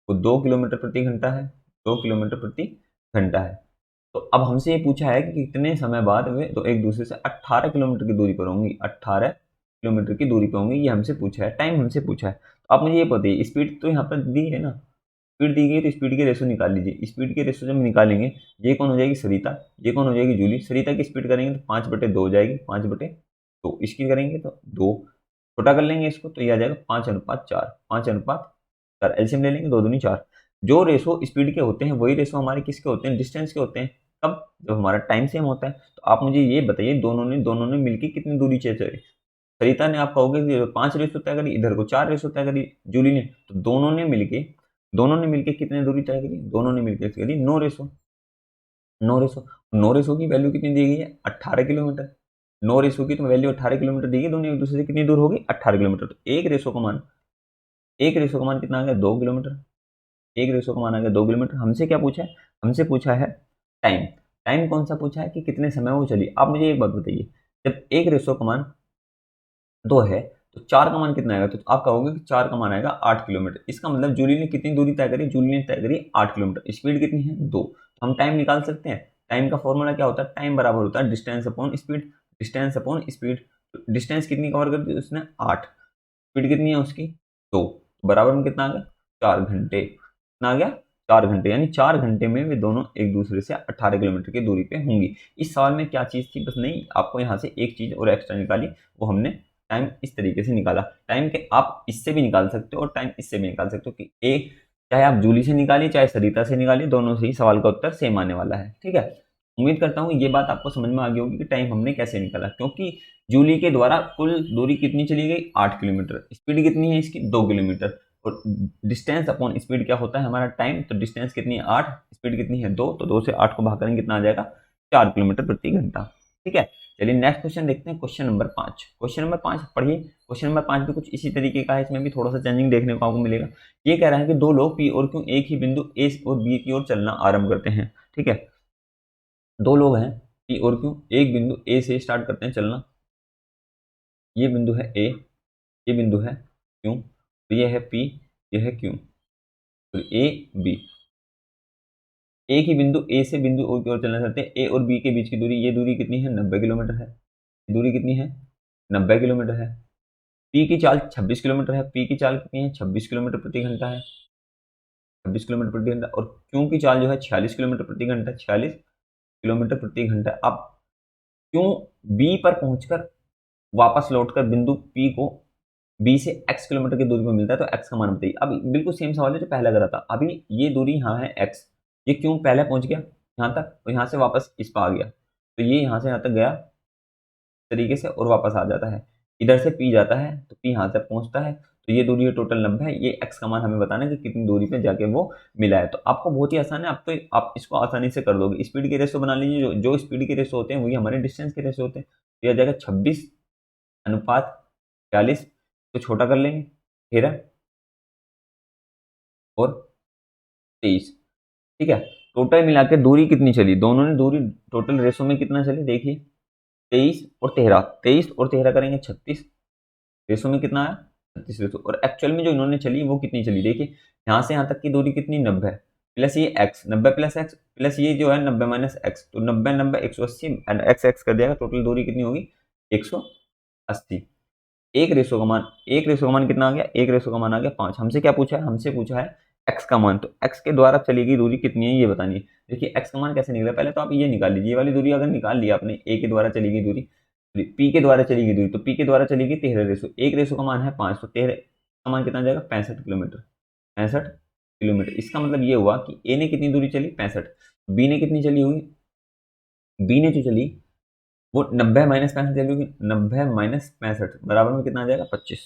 वो 2 किलोमीटर प्रति घंटा है, 2 किलोमीटर प्रति घंटा है। तो अब हमसे ये पूछा है कि कितने समय बाद वे तो एक दूसरे से 18 किलोमीटर की दूरी पर होंगी, 18 किलोमीटर की दूरी पर होंगी, ये हमसे पूछा है, टाइम हमसे पूछा है। तो आप मुझे ये बताइए, स्पीड तो यहाँ पर दी है ना, स्पीड दी गई, तो स्पीड के रेशो निकाल लीजिए। स्पीड के रेशो जब निकालेंगे, ये कौन हो जाएगी, सरिता, ये कौन हो जाएगी, जूली। सरिता की स्पीड करेंगे तो 5/2 हो जाएगी, 5/2। इसकी करेंगे तो 2, छोटा कर लेंगे इसको, तो ये आ जाएगा 5:4, 5:4। एलसीएम ले लेंगे, 2 दूनी 4। जो रेशो स्पीड के होते हैं वही रेशो हमारे किसके होते हैं, डिस्टेंस के होते हैं। कब, जब हमारा टाइम सेम होता है। तो आप मुझे ये बताइए, दोनों ने मिलकर कितनी दूरी तय करी। सरिता ने, आप कहोगे कि 5 रेशो तय करी, इधर को 4 रेशो तय करी जूली ने, तो दोनों ने मिलके कितने दूरी तय करी, दोनों ने मिलकर करी 9 रेशो। 9 रेशो की वैल्यू कितनी दी गई है, 18 किलोमीटर। 9 रेशो की तो वैल्यू 18 किलोमीटर दी गई, दोनों एक दूसरे से कितनी दूर होगी, 18 किलोमीटर। तो एक रेशो का मान कितना आ गया, 2 किलोमीटर। एक रेशो का मान आ गया 2 किलोमीटर। हमसे क्या पूछा है, हमसे पूछा है टाइम। टाइम कौन सा पूछा है, कि कितने समय वो चली। आप मुझे एक बात बताइए, जब एक रेशो का मान 2 है तो 4 का मान कितना आएगा, तो आप कहोगे कि 4 का मान आएगा 8 किलोमीटर। इसका मतलब जूली ने कितनी दूरी तय करी, जूली ने तय करी 8 किलोमीटर। स्पीड कितनी है, 2। तो हम टाइम निकाल सकते हैं। टाइम का फॉर्मूला क्या होता है, टाइम बराबर होता है डिस्टेंस अपॉन स्पीड। डिस्टेंस कितनी कवर कर दी उसने, 8। स्पीड कितनी है उसकी, 2। बराबर में कितना आ गया, 4 घंटे। कितना आ गया, 4 घंटे। यानी 4 घंटे में वे दोनों एक दूसरे से 18 किलोमीटर की दूरी पे होंगी। इस सवाल में क्या चीज़ थी, बस नहीं, आपको यहाँ से एक चीज़ और एक्स्ट्रा निकाली, वो हमने टाइम इस तरीके से निकाला। टाइम के आप इससे भी निकाल सकते हो और टाइम इससे भी निकाल सकते हो, कि एक चाहे आप जूली से निकालिए चाहे सरिता से निकालिए, दोनों से ही सवाल का उत्तर सेम आने वाला है। ठीक है, उम्मीद करता हूँ ये बात आपको समझ में आ गई होगी कि टाइम हमने कैसे निकाला। क्योंकि जूली के द्वारा कुल दूरी कितनी चली गई, 8 किलोमीटर। स्पीड कितनी है इसकी, 2 किलोमीटर। और डिस्टेंस अपॉन स्पीड क्या होता है हमारा, टाइम। तो डिस्टेंस कितनी है, 8, स्पीड कितनी है, 2। तो 2 से 8 को भाग करेंगे, कितना आ जाएगा, 4 किलोमीटर प्रति घंटा। ठीक है, चलिए नेक्स्ट क्वेश्चन देखते हैं, क्वेश्चन नंबर 5। क्वेश्चन नंबर 5 पढ़िए। क्वेश्चन नंबर 5 भी कुछ इसी तरीके का है, इसमें भी थोड़ा सा चेंजिंग देखने को आपको मिलेगा। ये कह रहा है कि 2 लोग पी और क्यू एक ही बिंदु ए और बी की ओर चलना आरंभ करते हैं। ठीक है, 2 लोग हैं पी और क्यू, एक बिंदु ए से स्टार्ट करते हैं चलना। ये बिंदु है ए, ये बिंदु है क्यू, तो ये है P, ये है Q, तो A B। एक ही बिंदु A से बिंदु O की ओर चलना चाहते हैं। A और B के बीच की दूरी, ये दूरी कितनी है? 90 किलोमीटर है। दूरी कितनी है? 90 किलोमीटर है। P की चाल 26 किलोमीटर है। P की चाल कितनी है? 26 किलोमीटर प्रति घंटा है, 26 किलोमीटर प्रति घंटा। और Q की चाल जो है 46 किलोमीटर प्रति घंटा, 46 किलोमीटर प्रति घंटा। अब Q B पर पहुंचकर वापस लौटकर बिंदु P को B से x किलोमीटर की दूरी पर मिलता है, तो x का मान बताइए। अब बिल्कुल सेम सवाल है जो पहला करा था। अभी ये दूरी यहाँ है x, ये क्यों पहले पहुंच गया यहाँ तक, और यहाँ से वापस इस पर आ गया, तो ये यहाँ से यहाँ तक गया तरीके से और वापस आ जाता है। इधर से P जाता है तो P यहाँ तक पहुंचता है, तो ये दूरी टोटल 90 है। ये x का मान हमें बताना है कि कितनी दूरी पे जाके वो मिला है। तो आपको बहुत ही आसान है, आप इसको आसानी से कर दोगे। स्पीड के रेशो बना लीजिए, जो स्पीड के रेशो होते हैं वही हमारे डिस्टेंस के रेशो होते हैं। तो यह आ जाएगा 26/40, तो छोटा कर लेंगे 13 और 23। ठीक है, टोटल मिला के दूरी कितनी चली, दोनों ने दूरी टोटल रेशो में कितना चली देखिए, 23 और 13, 23 और 13 करेंगे 36, रेशो में कितना आया 36 रेशो। और एक्चुअल में जो इन्होंने चली वो कितनी चली देखिए, यहाँ से यहाँ तक की दूरी कितनी 90 है, प्लस ये x, 90 प्लस x प्लस ये जो है 90 माइनस x, तो 90 90 180 एंड x कर दिया, टोटल दूरी कितनी होगी 180। एक रेशो का मान कितना आ गया, एक रेशो का मान आ गया 5। हमसे क्या पूछा है, हमसे पूछा है x का मान, तो x के द्वारा चली गई दूरी कितनी है ये बतानी है। देखिए x का मान कैसे निकला, पहले तो आप ये निकाल लीजिए, ये वाली दूरी अगर निकाल लिया आपने, a के द्वारा चली गई दूरी, p के द्वारा चली गई दूरी, तो p के द्वारा चली गई 13 रेशो, एक रेशो का मान है 5, तो 13 का मान कितना जाएगा 65 किलोमीटर, 65 किलोमीटर। इसका मतलब ये हुआ कि a ने कितनी दूरी चली 65, b ने कितनी चली होगी, b ने जो चली वो 90 माइनस 65 चली होगी, 90 माइनस 65 बराबर में कितना आ जाएगा 25,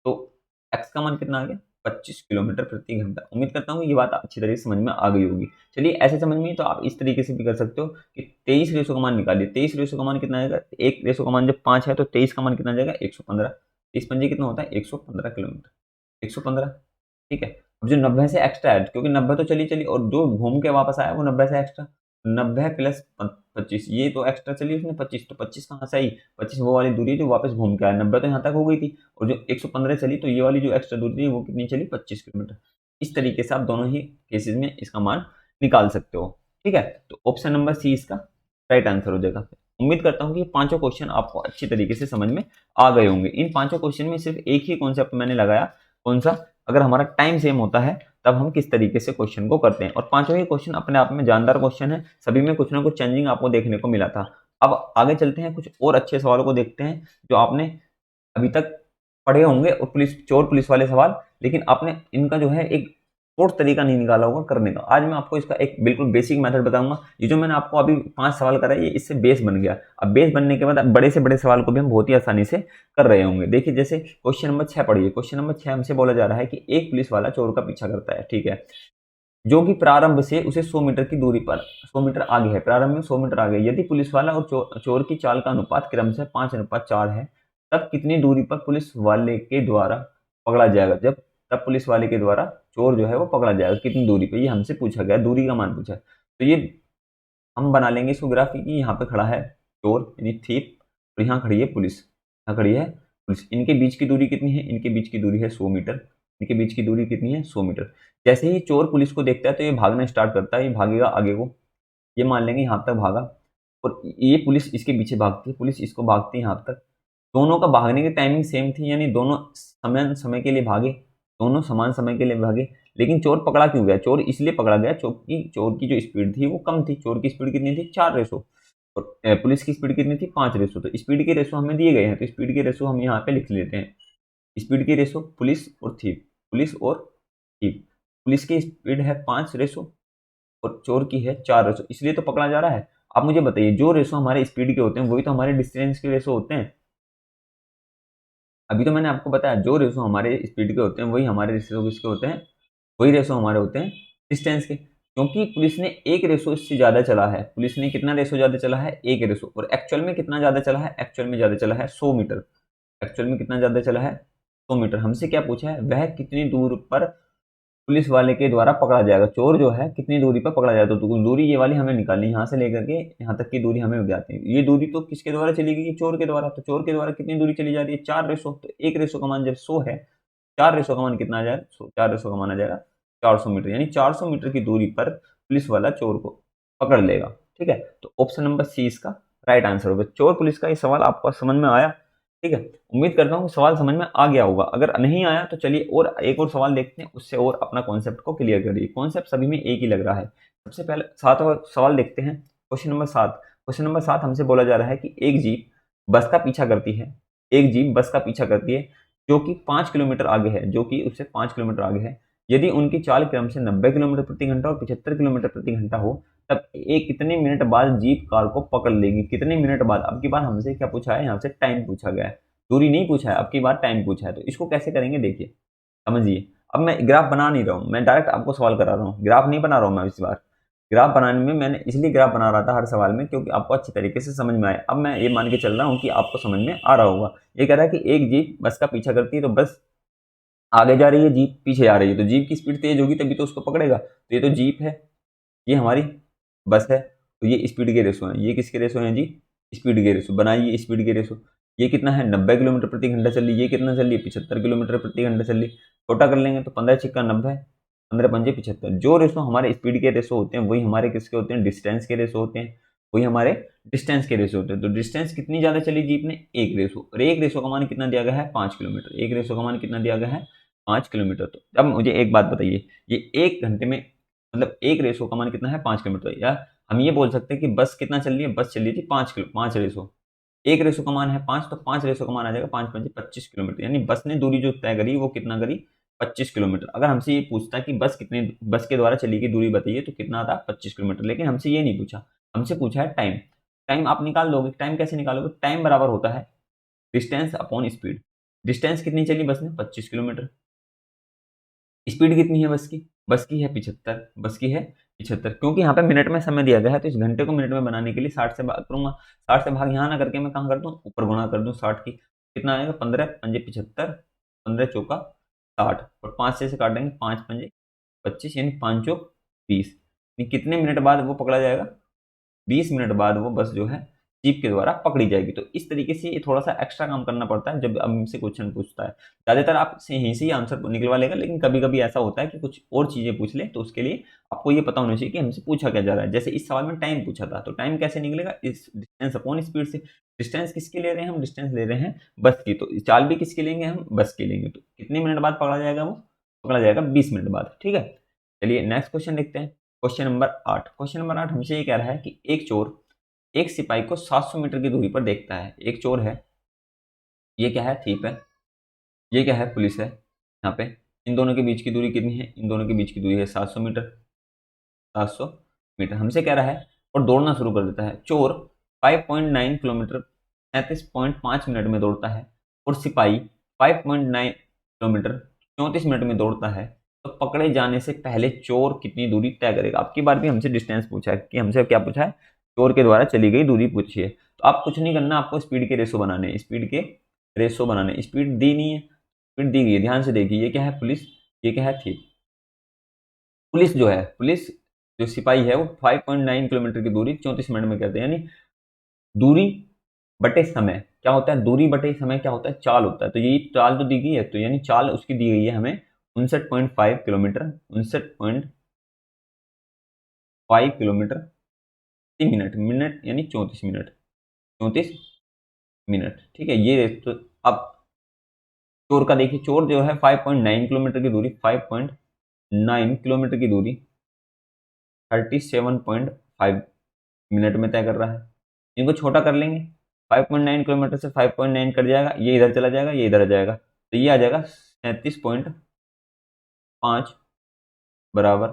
तो x का मान कितना आ गया 25 किलोमीटर प्रति घंटा। उम्मीद करता हूँ ये बात अच्छी तरीके से समझ में आ गई होगी। चलिए ऐसे समझ में तो आप इस तरीके से भी कर सकते हो कि 23 रेशो का मान निकालिए। 23 रेशो का मान कितना आएगा, एक रेशो का मान जब 5 है तो 23 का मान कितना जाएगा 115, 23 पंजे कितना होता है 115 किलोमीटर, 115। ठीक है, अब जो 90 से एक्स्ट्रा है, क्योंकि 90 तो चली चली और जो घूम के वापस आया वो 90 से एक्स्ट्रा, 90 प्लस 25, ये तो एक्स्ट्रा चली उसने 25, तो 25 कहाँ से आई, 25 वो वाली दूरी जो वापस घूम के आया, 90 तो यहाँ तक हो गई थी, और जो 115 चली तो ये वाली जो एक्स्ट्रा दूरी थी वो कितनी चली 25 किलोमीटर। इस तरीके से आप दोनों ही केसेस में इसका मान निकाल सकते हो। ठीक है, तो ऑप्शन नंबर सी इसका राइट आंसर हो जाएगा। उम्मीद करता हूँ कि ये पांचों क्वेश्चन आपको अच्छी तरीके से समझ में आ गए होंगे। इन पांचों क्वेश्चन में सिर्फ एक ही कॉन्सेप्ट मैंने लगाया, कौन सा, अगर हमारा टाइम सेम होता है तब हम किस तरीके से क्वेश्चन को करते हैं। और पांचों ही क्वेश्चन अपने आप में जानदार क्वेश्चन है, सभी में कुछ ना कुछ चेंजिंग आपको देखने को मिला था। अब आगे चलते हैं, कुछ और अच्छे सवालों को देखते हैं जो आपने अभी तक पढ़े होंगे, और चोर पुलिस वाले सवाल, लेकिन आपने इनका जो है एक स्पोर्ट तरीका नहीं निकाला होगा करने का। आज मैं आपको इसका एक बिल्कुल बेसिक मेथड बताऊंगा। ये जो मैंने आपको अभी 5 सवाल कराए, ये इससे बेस बन गया। अब बेस बनने के बाद बड़े से बड़े सवाल को भी हम बहुत ही आसानी से कर रहे होंगे। देखिए जैसे क्वेश्चन नंबर 6 पढ़िए। क्वेश्चन नंबर 6 हमसे बोला जा रहा है कि एक पुलिस वाला चोर का पीछा करता है, ठीक है, जो कि प्रारंभ से उसे 100 मीटर की दूरी पर 100 मीटर आगे है, प्रारंभ में 100 मीटर आगे। यदि पुलिस वाला और चोर की चाल का अनुपात क्रम से 5:4 है, तब कितनी दूरी पर पुलिस वाले के द्वारा पकड़ा जाएगा, जब तब पुलिस वाले के द्वारा चोर जो है वो पकड़ा जाएगा, कितनी दूरी पे, ये हमसे पूछा गया, दूरी का मान पूछा है। तो ये हम बना लेंगे इसको ग्राफिक की, यहाँ पे खड़ा है चोर यानी थीप, और यहाँ खड़ी है पुलिस, यहाँ खड़ी है पुलिस। इनके बीच की दूरी कितनी है, इनके बीच की दूरी है 100 मीटर, इनके बीच की दूरी कितनी है 100 मीटर। जैसे ही चोर पुलिस को देखता है तो ये भागना स्टार्ट करता है, ये भागेगा आगे को, ये मान लेंगे यहाँ तक भागा, और ये पुलिस इसके पीछे भागती है, पुलिस इसको भागती है यहाँ तक। दोनों का भागने की टाइमिंग सेम थी, यानी दोनों समान समय के लिए भागे, दोनों समान समय के लिए भागे। लेकिन चोर पकड़ा क्यों गया, चोर इसलिए पकड़ा गया क्योंकि चोर की जो स्पीड थी वो कम थी। चोर की स्पीड कितनी थी 4 रेशो, और पुलिस की स्पीड कितनी थी 5 रेशो। तो स्पीड के रेशो हमें दिए गए हैं, तो स्पीड के रेशो हम यहाँ पे लिख लेते हैं। स्पीड की रेशो पुलिस और थीप, पुलिस और थीप, पुलिस की स्पीड है 5 रेशो और चोर की है 4 रेशो, इसलिए तो पकड़ा जा रहा है। आप मुझे बताइए, जो रेशो हमारे स्पीड के होते हैं वही तो हमारे डिस्टेंस के रेशो होते हैं। अभी तो मैंने आपको बताया जो रेशो हमारे स्पीड के होते हैं वही हमारे रेशो किसके होते हैं, वही रेशो हमारे होते हैं डिस्टेंस के। क्योंकि पुलिस ने एक रेशो इससे ज़्यादा चला है, पुलिस ने कितना रेशो ज़्यादा चला है, एक रेशो, और एक्चुअल में कितना ज़्यादा चला है, एक्चुअल में ज़्यादा चला है 100 मीटर, एक्चुअल में कितना ज़्यादा चला है 100 मीटर। हमसे क्या पूछा है, वह कितनी दूर पर पुलिस वाले के द्वारा पकड़ा जाएगा, चोर जो है कितनी दूरी पर पकड़ा जाएगा। तो दूरी ये वाली हमें निकालनी, यहाँ से लेकर के यहाँ तक की दूरी हमें ज्ञात है। ये दूरी तो किसके द्वारा चली गई, चोर के द्वारा। तो चोर के द्वारा कितनी दूरी चली जा रही है 4 रेशो, तो एक रेशो का मान जब 100 है 4 रेशो का मान कितना आ जाएगा, 4 रेशो का मान आ जाएगा 400 मीटर, यानी 400 मीटर की दूरी पर पुलिस वाला चोर को पकड़ लेगा। ठीक है, तो ऑप्शन नंबर सी इसका राइट आंसर होगा। चोर पुलिस का ये सवाल आपको समझ में आया? ठीक है, उम्मीद करता हूँ कि सवाल समझ में आ गया होगा। अगर नहीं आया तो चलिए और एक और सवाल देखते हैं, उससे और अपना कॉन्सेप्ट को क्लियर करिए। कॉन्सेप्ट सभी में एक ही लग रहा है। सबसे पहले 7वां सवाल देखते हैं, क्वेश्चन नंबर 7। क्वेश्चन नंबर 7 हमसे बोला जा रहा है कि एक जीप बस का पीछा करती है, एक जीप बस का पीछा करती है जो कि 5 किलोमीटर आगे है, जो कि उससे 5 किलोमीटर आगे है। यदि उनकी चाल क्रम से 90 किलोमीटर प्रति घंटा और 75 किलोमीटर प्रति घंटा हो, तब एक कितने मिनट बाद जीप कार को पकड़ लेगी? कितने मिनट बाद? अब की बार हमसे क्या पूछा है, यहाँ से टाइम पूछा गया है, दूरी नहीं पूछा है, अब की बार टाइम पूछा है। तो इसको कैसे करेंगे देखिए, समझिए। अब मैं ग्राफ बना नहीं रहा हूँ, मैं डायरेक्ट आपको सवाल करा रहा हूँ, ग्राफ नहीं बना रहा हूँ मैं इस बार। ग्राफ बनाने में मैंने इसलिए ग्राफ बना रहा था हर सवाल में क्योंकि आपको अच्छी तरीके से समझ में आए। अब मैं ये मान के चल रहा हूँ कि आपको समझ में आ रहा होगा। ये कह रहा है कि एक जीप बस का पीछा करती है, तो बस आगे जा रही है, जीप पीछे आ रही है, तो जीप की स्पीड तेज होगी तभी तो उसको पकड़ेगा। तो ये तो जीप है, ये हमारी बस है, तो ये स्पीड के रेशो है। ये किसके रेशो हैं जी? स्पीड के रेशो। बनाइए स्पीड के रेशो। ये कितना है? 90 किलोमीटर प्रति घंटा चल रही है। ये कितना चल रही है? 75 किलोमीटर प्रति घंटा चल रही है। छोटा कर लेंगे तो 15 छिक्का 90, 15 पंजे 75। जो रेशो हमारे स्पीड के रेशो होते हैं वही हमारे किसके होते हैं? डिस्टेंस के रेशो होते हैं, वही हमारे डिस्टेंस के रेशो होते हैं। तो डिस्टेंस कितनी ज़्यादा चली जीप ने? एक रेशो, और एक रेशो का मान कितना दिया गया है? 5 किलोमीटर। एक रेशो का मान कितना दिया गया है? 5 किलोमीटर। तो अब मुझे एक बात बताइए, ये 1 घंटे में मतलब एक रेशो का मान कितना है? 5 किलोमीटर। या हम ये बोल सकते हैं कि बस कितना चल रही है? बस चल रही थी 5 रेशो, एक रेशो का मान है 5, तो 5 रेशो का मान आ जाएगा 5 पंजे 25 किलोमीटर। यानी बस ने दूरी जो तय करी वो कितना करी? 25 किलोमीटर। अगर हमसे ये पूछता कि बस कितने, बस के द्वारा चली गई दूरी बताइए, तो कितना आता? 25 किलोमीटर। लेकिन हमसे ये नहीं पूछा, हमसे पूछा है टाइम। टाइम आप निकाल दोगे। टाइम कैसे निकालोगे? टाइम बराबर होता है डिस्टेंस अपॉन स्पीड। डिस्टेंस कितनी चली बस ने? 25 किलोमीटर। स्पीड कितनी है बस की? बस की है 75, बस की है 75। क्योंकि यहाँ पे मिनट में समय दिया गया है, तो इस घंटे को मिनट में बनाने के लिए 60 से भाग करूंगा। 60 से भाग यहाँ ना करके मैं कहाँ कर दूँ? ऊपर गुणा कर दूँ 60 की। कितना आएगा? 15 पंजे 75, 15 चौका 60, और 5 से काट देंगे, 5 पंजे 25, यानी 5 चौक 20। कितने मिनट बाद वो पकड़ा जाएगा? 20 मिनट बाद वो बस जो है जीप के द्वारा पकड़ी जाएगी। तो इस तरीके से ये थोड़ा सा एक्स्ट्रा काम करना पड़ता है जब हमसे क्वेश्चन पूछता है। ज़्यादातर आपसे यहीं से ही आंसर निकलवा लेगा, लेकिन कभी कभी ऐसा होता है कि कुछ और चीज़ें पूछ ले, तो उसके लिए आपको ये पता होना चाहिए कि हमसे पूछा क्या जा रहा है। जैसे इस सवाल में टाइम पूछा था, तो टाइम कैसे निकलेगा? इस डिस्टेंस अपॉन स्पीड से। डिस्टेंस किसके ले रहे हैं हम? डिस्टेंस ले रहे हैं बस की, तो चाल भी किसकी लेंगे हम? बस की लेंगे। तो कितने मिनट बाद पकड़ा जाएगा? वो पकड़ा जाएगा 20 मिनट बाद। ठीक है, चलिए नेक्स्ट क्वेश्चन देखते हैं। Question number 8। क्वेश्चन नंबर 8 हमसे ये कह रहा है कि एक चोर एक सिपाही को 700 मीटर की दूरी पर देखता है। एक चोर है, ये क्या है? थीप है। ये क्या है? पुलिस है। यहाँ पे इन दोनों के बीच की दूरी कितनी है? इन दोनों के बीच की दूरी है 700 मीटर। 700 मीटर हमसे कह रहा है, और दौड़ना शुरू कर देता है। चोर 5.9 किलोमीटर 33.5 मिनट में दौड़ता है, और सिपाही 5.9 किलोमीटर 34 मिनट में दौड़ता है। तो पकड़े जाने से पहले चोर कितनी दूरी तय करेगा? अब की बार भी हमसे डिस्टेंस पूछा है, कि हमसे क्या पूछा है? चोर के द्वारा चली गई दूरी पूछी है। तो आप कुछ नहीं करना, आपको स्पीड के रेशो बनाने हैं, स्पीड के रेशो बनाने। स्पीड दी नहीं है, स्पीड दी गई है, ध्यान से देखिए। ये क्या है? पुलिस। ये क्या है? थी पुलिस जो है, पुलिस जो सिपाही है वो 5.9 किलोमीटर की दूरी 34 मिनट में करते हैं। यानी दूरी बटे समय क्या होता है? दूरी बटे समय क्या होता है? चाल होता है। तो यही चाल तो दी गई है, तो यानी चाल उसकी दी गई है हमें 59.5 किलोमीटर, 59.5 किलोमीटर 3 मिनट, मिनट यानी 34 मिनट, 34 मिनट। ठीक है, ये तो अब चोर का देखिए, चोर जो है 5.9 किलोमीटर की दूरी, 5.9 किलोमीटर की दूरी 37.5 मिनट में तय कर रहा है। इनको छोटा कर लेंगे, 5.9 किलोमीटर से 5.9 कट जाएगा, ये इधर चला जाएगा, ये इधर आ जाएगा, तो ये आ जाएगा 37.5 बराबर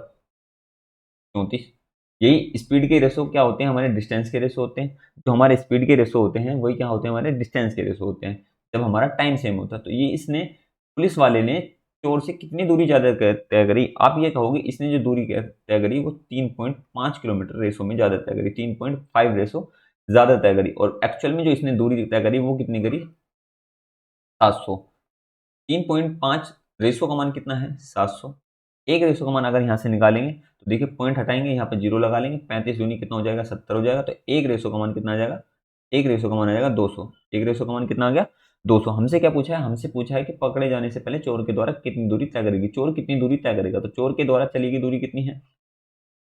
34। यही स्पीड के रेशो क्या होते हैं? हमारे डिस्टेंस के रेशो होते हैं। जो हमारे स्पीड के रेशो होते हैं वही क्या होते हैं? हमारे डिस्टेंस के रेशो होते हैं, जब हमारा टाइम सेम होता है। तो ये इसने, पुलिस वाले ने चोर से कितनी दूरी ज़्यादा तय करी? आप ये कहोगे इसने जो दूरी तय करी वो 3.5 किलोमीटर रेशो में ज़्यादा तय करी, 3.5 रेशो ज़्यादा तय करी। और एक्चुअल में जो इसने दूरी तय करी वो कितनी करी? 700। 3.5 रेशो का मान कितना है? 700। एक रेशो का मान अगर यहाँ से निकालेंगे तो देखिए पॉइंट हटाएंगे, यहाँ पे जीरो लगा लेंगे, 35 दूनी कितना हो जाएगा? 70 हो जाएगा। तो एक रेशो का मान कितना आ जाएगा? एक रेशो का मान आ जाएगा 200। एक रेशो का मान कितना आ गया? 200। हमसे क्या पूछा है, हमसे पूछा है कि पकड़े जाने से पहले चोर के द्वारा कितनी दूरी तय करेगी। चोर कितनी दूरी तय करेगा, तो चोर के द्वारा चलेगी दूरी कितनी है,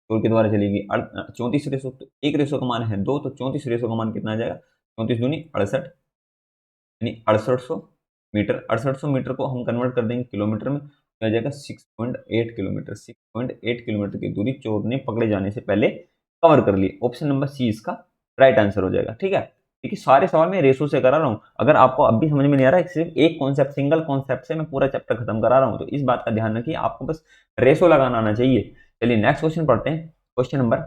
चोर के द्वारा चलेगी 34 रेसो, तो एक रेसो का मान है 2, तो 34 रेसो का मान कितना आ जाएगा, 34 दूनी 68, यानी 6800 मीटर। 6800 मीटर को हम कन्वर्ट कर देंगे किलोमीटर में, तो आ जाएगा 6.8 किलोमीटर। 6.8 किलोमीटर की दूरी चोर ने पकड़े जाने से पहले कवर कर ली। ऑप्शन नंबर सी इसका राइट आंसर हो जाएगा। ठीक है, देखिए सारे सवाल मैं रेसो से करा रहा हूँ। अगर आपको अब भी समझ में नहीं आ रहा है, सिर्फ एक कॉन्सेप्ट, सिंगल कॉन्सेप्ट से मैं पूरा चैप्टर खत्म करा रहा हूँ, तो इस बात का ध्यान रखिए, आपको बस रेसो लगाना आना चाहिए। चलिए नेक्स्ट क्वेश्चन पढ़ते हैं। क्वेश्चन नंबर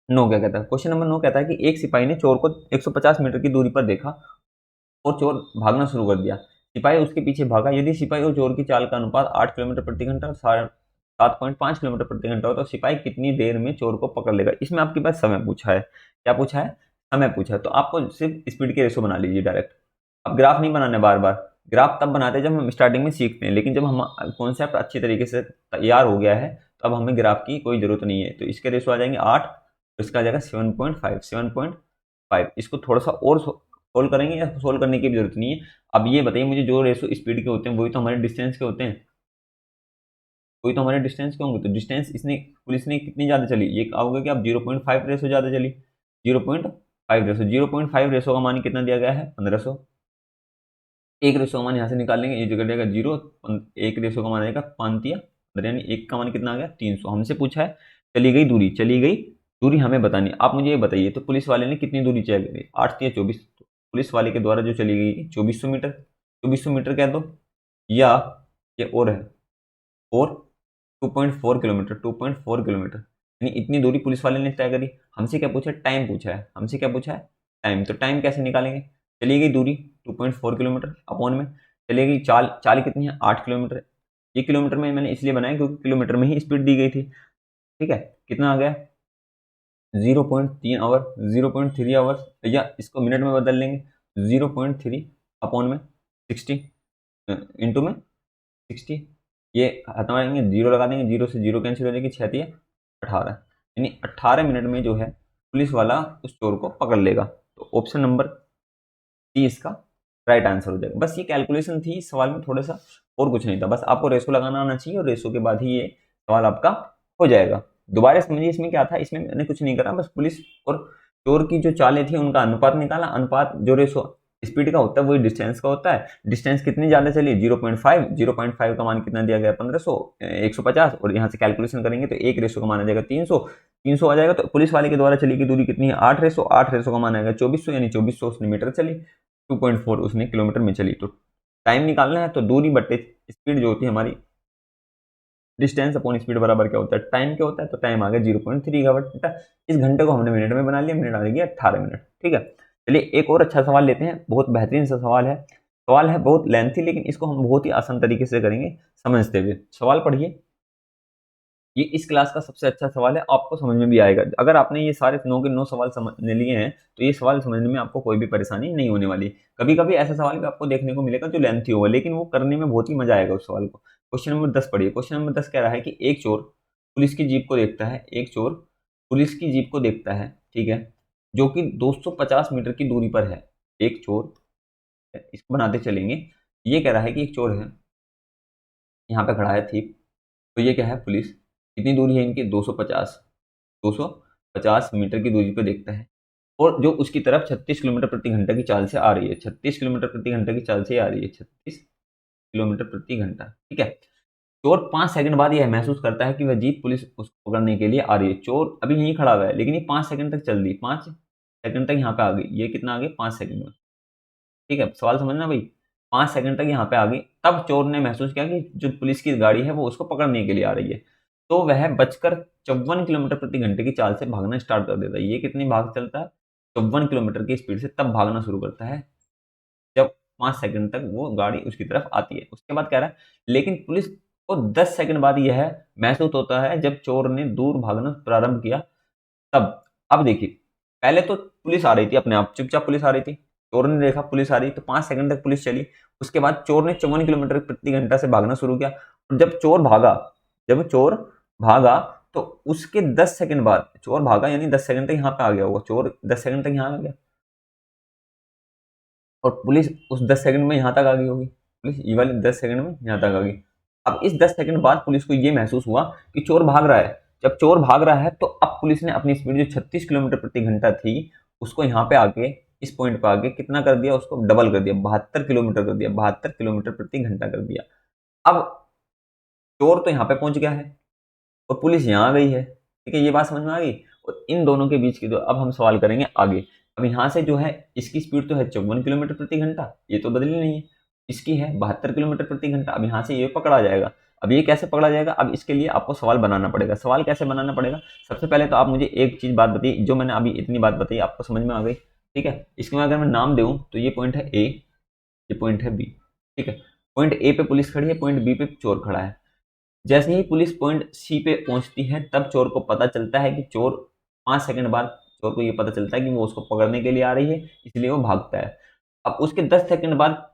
9 क्या कहता है, क्वेश्चन नंबर 9 कहता है कि एक सिपाही ने चोर को 150 मीटर की दूरी पर देखा और चोर भागना शुरू कर दिया। सिपाही उसके पीछे भागा। यदि सिपाही और चोर की चाल का अनुपात 8 किलोमीटर प्रति घंटा और 7.5 किलोमीटर प्रति घंटा हो, तो सिपाही कितनी देर में चोर को पकड़ लेगा। इसमें आपके पास समय पूछा है, क्या पूछा है, समय पूछा है। तो आपको सिर्फ स्पीड के रेशो बना लीजिए डायरेक्ट। अब ग्राफ नहीं बनाने बार बार, ग्राफ तब बनाते हैं जब हम स्टार्टिंग में सीखते हैं, लेकिन जब हम कॉन्सेप्ट अच्छी तरीके से तैयार हो गया है तो अब हमें ग्राफ की कोई जरूरत नहीं है। तो इसके रेशो आ जाएंगे 8, तो इसका आ जाएगा 7.5। इसको थोड़ा सा और सोल्व करेंगे या सोल्व करने की भी जरूरत नहीं है। अब ये बताइए मुझे, जो रेशो स्पीड के होते हैं वही तो हमारे डिस्टेंस के होते हैं, वही तो हमारे डिस्टेंस के होंगे। तो डिस्टेंस इसने, पुलिस ने कितनी ज़्यादा चली, ये कहोगे कि आप 0.5 रेशो ज़्यादा चली। 0.5 रेशो, 0.5 रेशो का मान कितना दिया गया है, 1500। एक रेशो का मान यहाँ से निकाल लेंगे, ये जगह जाएगा 0, एक रेशो का मान आएगा 5 यानी एक का मान कितना आ गया 300। हमसे पूछा है चली गई दूरी, चली गई दूरी हमें बतानी। आप मुझे ये बताइए, तो पुलिस वाले ने कितनी दूरी चली, 8 या 24, तो पुलिस वाले के द्वारा जो चली गई 2400 मीटर, 2400 मीटर कह दो, या ये और है, और 2.4 किलोमीटर, 2.4 किलोमीटर, यानी इतनी दूरी पुलिस वाले ने तय करी। हमसे क्या पूछा है, टाइम पूछा है। हमसे क्या पूछा है, टाइम। तो टाइम कैसे निकालेंगे, चली गई दूरी 2.4 किलोमीटर अपॉन में चली गई चाल, चाल कितनी है 8 किलोमीटर। ये किलोमीटर में मैंने इसलिए बनाया क्योंकि किलोमीटर में ही स्पीड दी गई थी। ठीक है, कितना आ गया 0.3 आवर, 0.3 आवर्स, या इसको मिनट में बदल लेंगे 0.3 अपॉन में 60 इंटू में 60, ये खत्म आएंगे, जीरो लगा देंगे, जीरो से जीरो कैंसिल हो जाएगी, 6 या 18, यानी 18 मिनट में जो है पुलिस वाला उस चोर को पकड़ लेगा। तो ऑप्शन नंबर सी इसका राइट आंसर हो जाएगा। बस ये कैलकुलेशन थी इस सवाल में, थोड़ा सा और कुछ नहीं था, बस आपको रेशो लगाना आना चाहिए और रेशो के बाद ही ये सवाल आपका हो जाएगा। दोबारा समझिए इसमें क्या था, इसमें मैंने कुछ नहीं करा, बस पुलिस और चोर की जो चालें थी उनका अनुपात निकाला। अनुपात जो रेशो स्पीड का होता है वही डिस्टेंस का होता है। डिस्टेंस कितनी ज्यादा चली 0.5, 0.5 का मान कितना दिया गया 1500, 150, और यहाँ से कैलकुलेशन करेंगे तो एक रेशो का मान आ जाएगा 300, 300 आ जाएगा। तो पुलिस वाले के द्वारा चली की दूरी कितनी है 8 रेशो, 8 रेशो का मान आएगा 2400, यानी 2400 उसने मीटर चली, 2.4 उसने किलोमीटर में चली। तो टाइम निकालना है तो दूरी बट्टे स्पीड जो होती है हमारी, डिस्टेंस अपॉन स्पीड बराबर क्या होता है, टाइम क्या होता है, तो टाइम आ गया 0.3 घंटा। इस घंटे को हमने मिनट में बना लिया, मिनट आ गया 18 मिनट। ठीक है, चलिए एक और अच्छा सवाल लेते हैं, बहुत बेहतरीन सा सवाल है। सवाल है बहुत लेंथी, लेकिन इसको हम बहुत ही आसान तरीके से करेंगे समझते हुए। सवाल पढ़िए, ये इस क्लास का सबसे अच्छा सवाल है, आपको समझ में भी आएगा। अगर आपने ये सारे 9 के 9 सवाल समझने लिए हैं तो ये सवाल समझने में आपको कोई भी परेशानी नहीं होने वाली। कभी कभी ऐसा सवाल भी आपको देखने को मिलेगा जो लेंथी होगा, लेकिन वो करने में बहुत ही मजा आएगा उस सवाल को। क्वेश्चन नंबर 10 पढ़िए। क्वेश्चन नंबर 10 कह रहा है कि एक चोर पुलिस की जीप को देखता है, एक चोर पुलिस की जीप को देखता है, ठीक है, जो कि 250 मीटर की दूरी पर है। एक चोर, इसको बनाते चलेंगे। ये कह रहा है कि एक चोर है, यहाँ पे खड़ा है थीप, तो ये क्या है पुलिस, कितनी दूरी है इनकी 250, 250 मीटर की दूरी पे देखता है, और जो उसकी तरफ 36 किलोमीटर प्रति घंटा की चाल से आ रही है, 36 किलोमीटर प्रति घंटा की चाल से आ रही है, 36 किलोमीटर प्रति घंटा। ठीक है, चोर 5 सेकंड बाद यह महसूस करता है कि वह जीप पुलिस उसको पकड़ने के लिए आ रही है। चोर अभी यहीं खड़ा हुआ है, लेकिन ये 5 सेकंड तक चल दी, 5 सेकंड तक यहाँ पे आ गई। ये कितना आ गया 5 सेकंड में। ठीक है, सवाल समझना भाई, 5 सेकंड तक यहाँ पे आ गई, तब चोर ने महसूस किया कि जो पुलिस की गाड़ी है वो उसको पकड़ने के लिए आ रही है। तो वह बचकर 54 किलोमीटर प्रति घंटे की चाल से भागना स्टार्ट कर देता है। ये कितनी भाग चलता है 54 किलोमीटर की स्पीड से, तब भागना शुरू करता है जब 5 सेकंड तक वो गाड़ी उसकी तरफ आती है। उसके बाद कह रहा है लेकिन पुलिस को 10 सेकंड बाद यह महसूस होता है जब चोर ने दूर भागना प्रारंभ किया तब। अब देखिए, पहले तो पुलिस आ रही थी, अपने आप चुपचाप पुलिस आ रही थी, चोर ने देखा पुलिस आ रही तो 5 सेकंड तक पुलिस चली। उसके बाद चोर ने 54 किलोमीटर प्रति घंटा से भागना शुरू किया, और जब चोर भागा, जब चोर भागा तो उसके 10 सेकंड बाद चोर भागा, यानी 10 सेकंड तक यहाँ पे आ गया होगा, चोर 10 सेकंड तक यहाँ आ गया। और पुलिस उस 10 सेकंड में यहाँ तक आ गई होगी, पुलिस ये वाली 10 सेकंड में यहाँ तक आ गई। अब इस 10 सेकंड बाद पुलिस को ये महसूस हुआ कि चोर भाग रहा है। जब चोर भाग रहा है तो अब पुलिस ने अपनी स्पीड जो 36 किलोमीटर प्रति घंटा थी उसको यहाँ पे आके, इस पॉइंट पे आके कितना कर दिया, उसको डबल कर दिया, 72 किलोमीटर कर दिया, 72 किलोमीटर प्रति घंटा कर दिया। अब चोर तो यहाँ पे पहुंच गया है और पुलिस यहाँ आ गई है। ठीक है, ये बात समझ में आ गई। और इन दोनों के बीच की जो अब हम सवाल करेंगे आगे। अब यहाँ से जो है इसकी स्पीड तो है 54 किलोमीटर प्रति घंटा, ये तो बदली नहीं है। इसकी है 72 किलोमीटर प्रति घंटा। अब यहाँ से ये पकड़ा जाएगा। अब ये कैसे पकड़ा जाएगा, अब इसके लिए आपको सवाल बनाना पड़ेगा। सवाल कैसे बनाना पड़ेगा, सबसे पहले तो आप मुझे एक चीज बात बताइए, जो मैंने अभी इतनी बात बताई आपको समझ में आ गई। ठीक है, इसके में अगर मैं नाम दूं तो ये पॉइंट है ए, ये पॉइंट है बी। ठीक है, पॉइंट ए पे पुलिस खड़ी है, पॉइंट बी पे चोर खड़ा है। जैसे ही पुलिस पॉइंट सी पे पहुंचती है तब चोर को पता चलता है कि चोर 5 सेकंड बाद चोर को ये पता चलता है कि वो उसको पकड़ने के लिए आ रही है, इसलिए वो भागता है। अब उसके 10 सेकंड बाद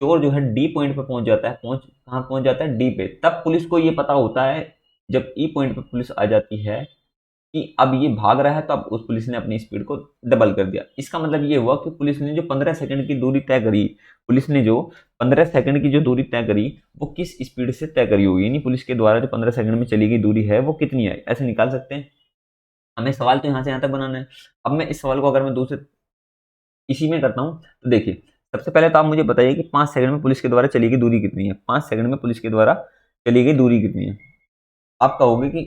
चोर जो है डी पॉइंट पे पहुंच जाता है। कहाँ पहुंच जाता है, डी पे। तब पुलिस को ये पता होता है, जब ई पॉइंट पे पुलिस आ जाती है कि अब ये भाग रहा है, तो अब उस पुलिस ने अपनी स्पीड को डबल कर दिया। इसका मतलब ये हुआ कि पुलिस ने जो 15 सेकंड की दूरी तय करी, पुलिस ने जो 15 सेकंड की जो दूरी तय करी वो किस स्पीड से तय करी होगी, यानी पुलिस के द्वारा जो 15 सेकंड में चली गई दूरी है वो कितनी है, ऐसे निकाल सकते हैं। हमें सवाल तो यहाँ से यहाँ तक बनाना है। अब मैं इस सवाल को अगर मैं दूसरे इसी में करता हूँ तो देखिए, सबसे पहले तो आप मुझे बताइए कि 5 सेकंड में पुलिस के द्वारा चली गई दूरी कितनी है। 5 सेकंड में पुलिस के द्वारा चली गई दूरी कितनी है। आप कहोगे कि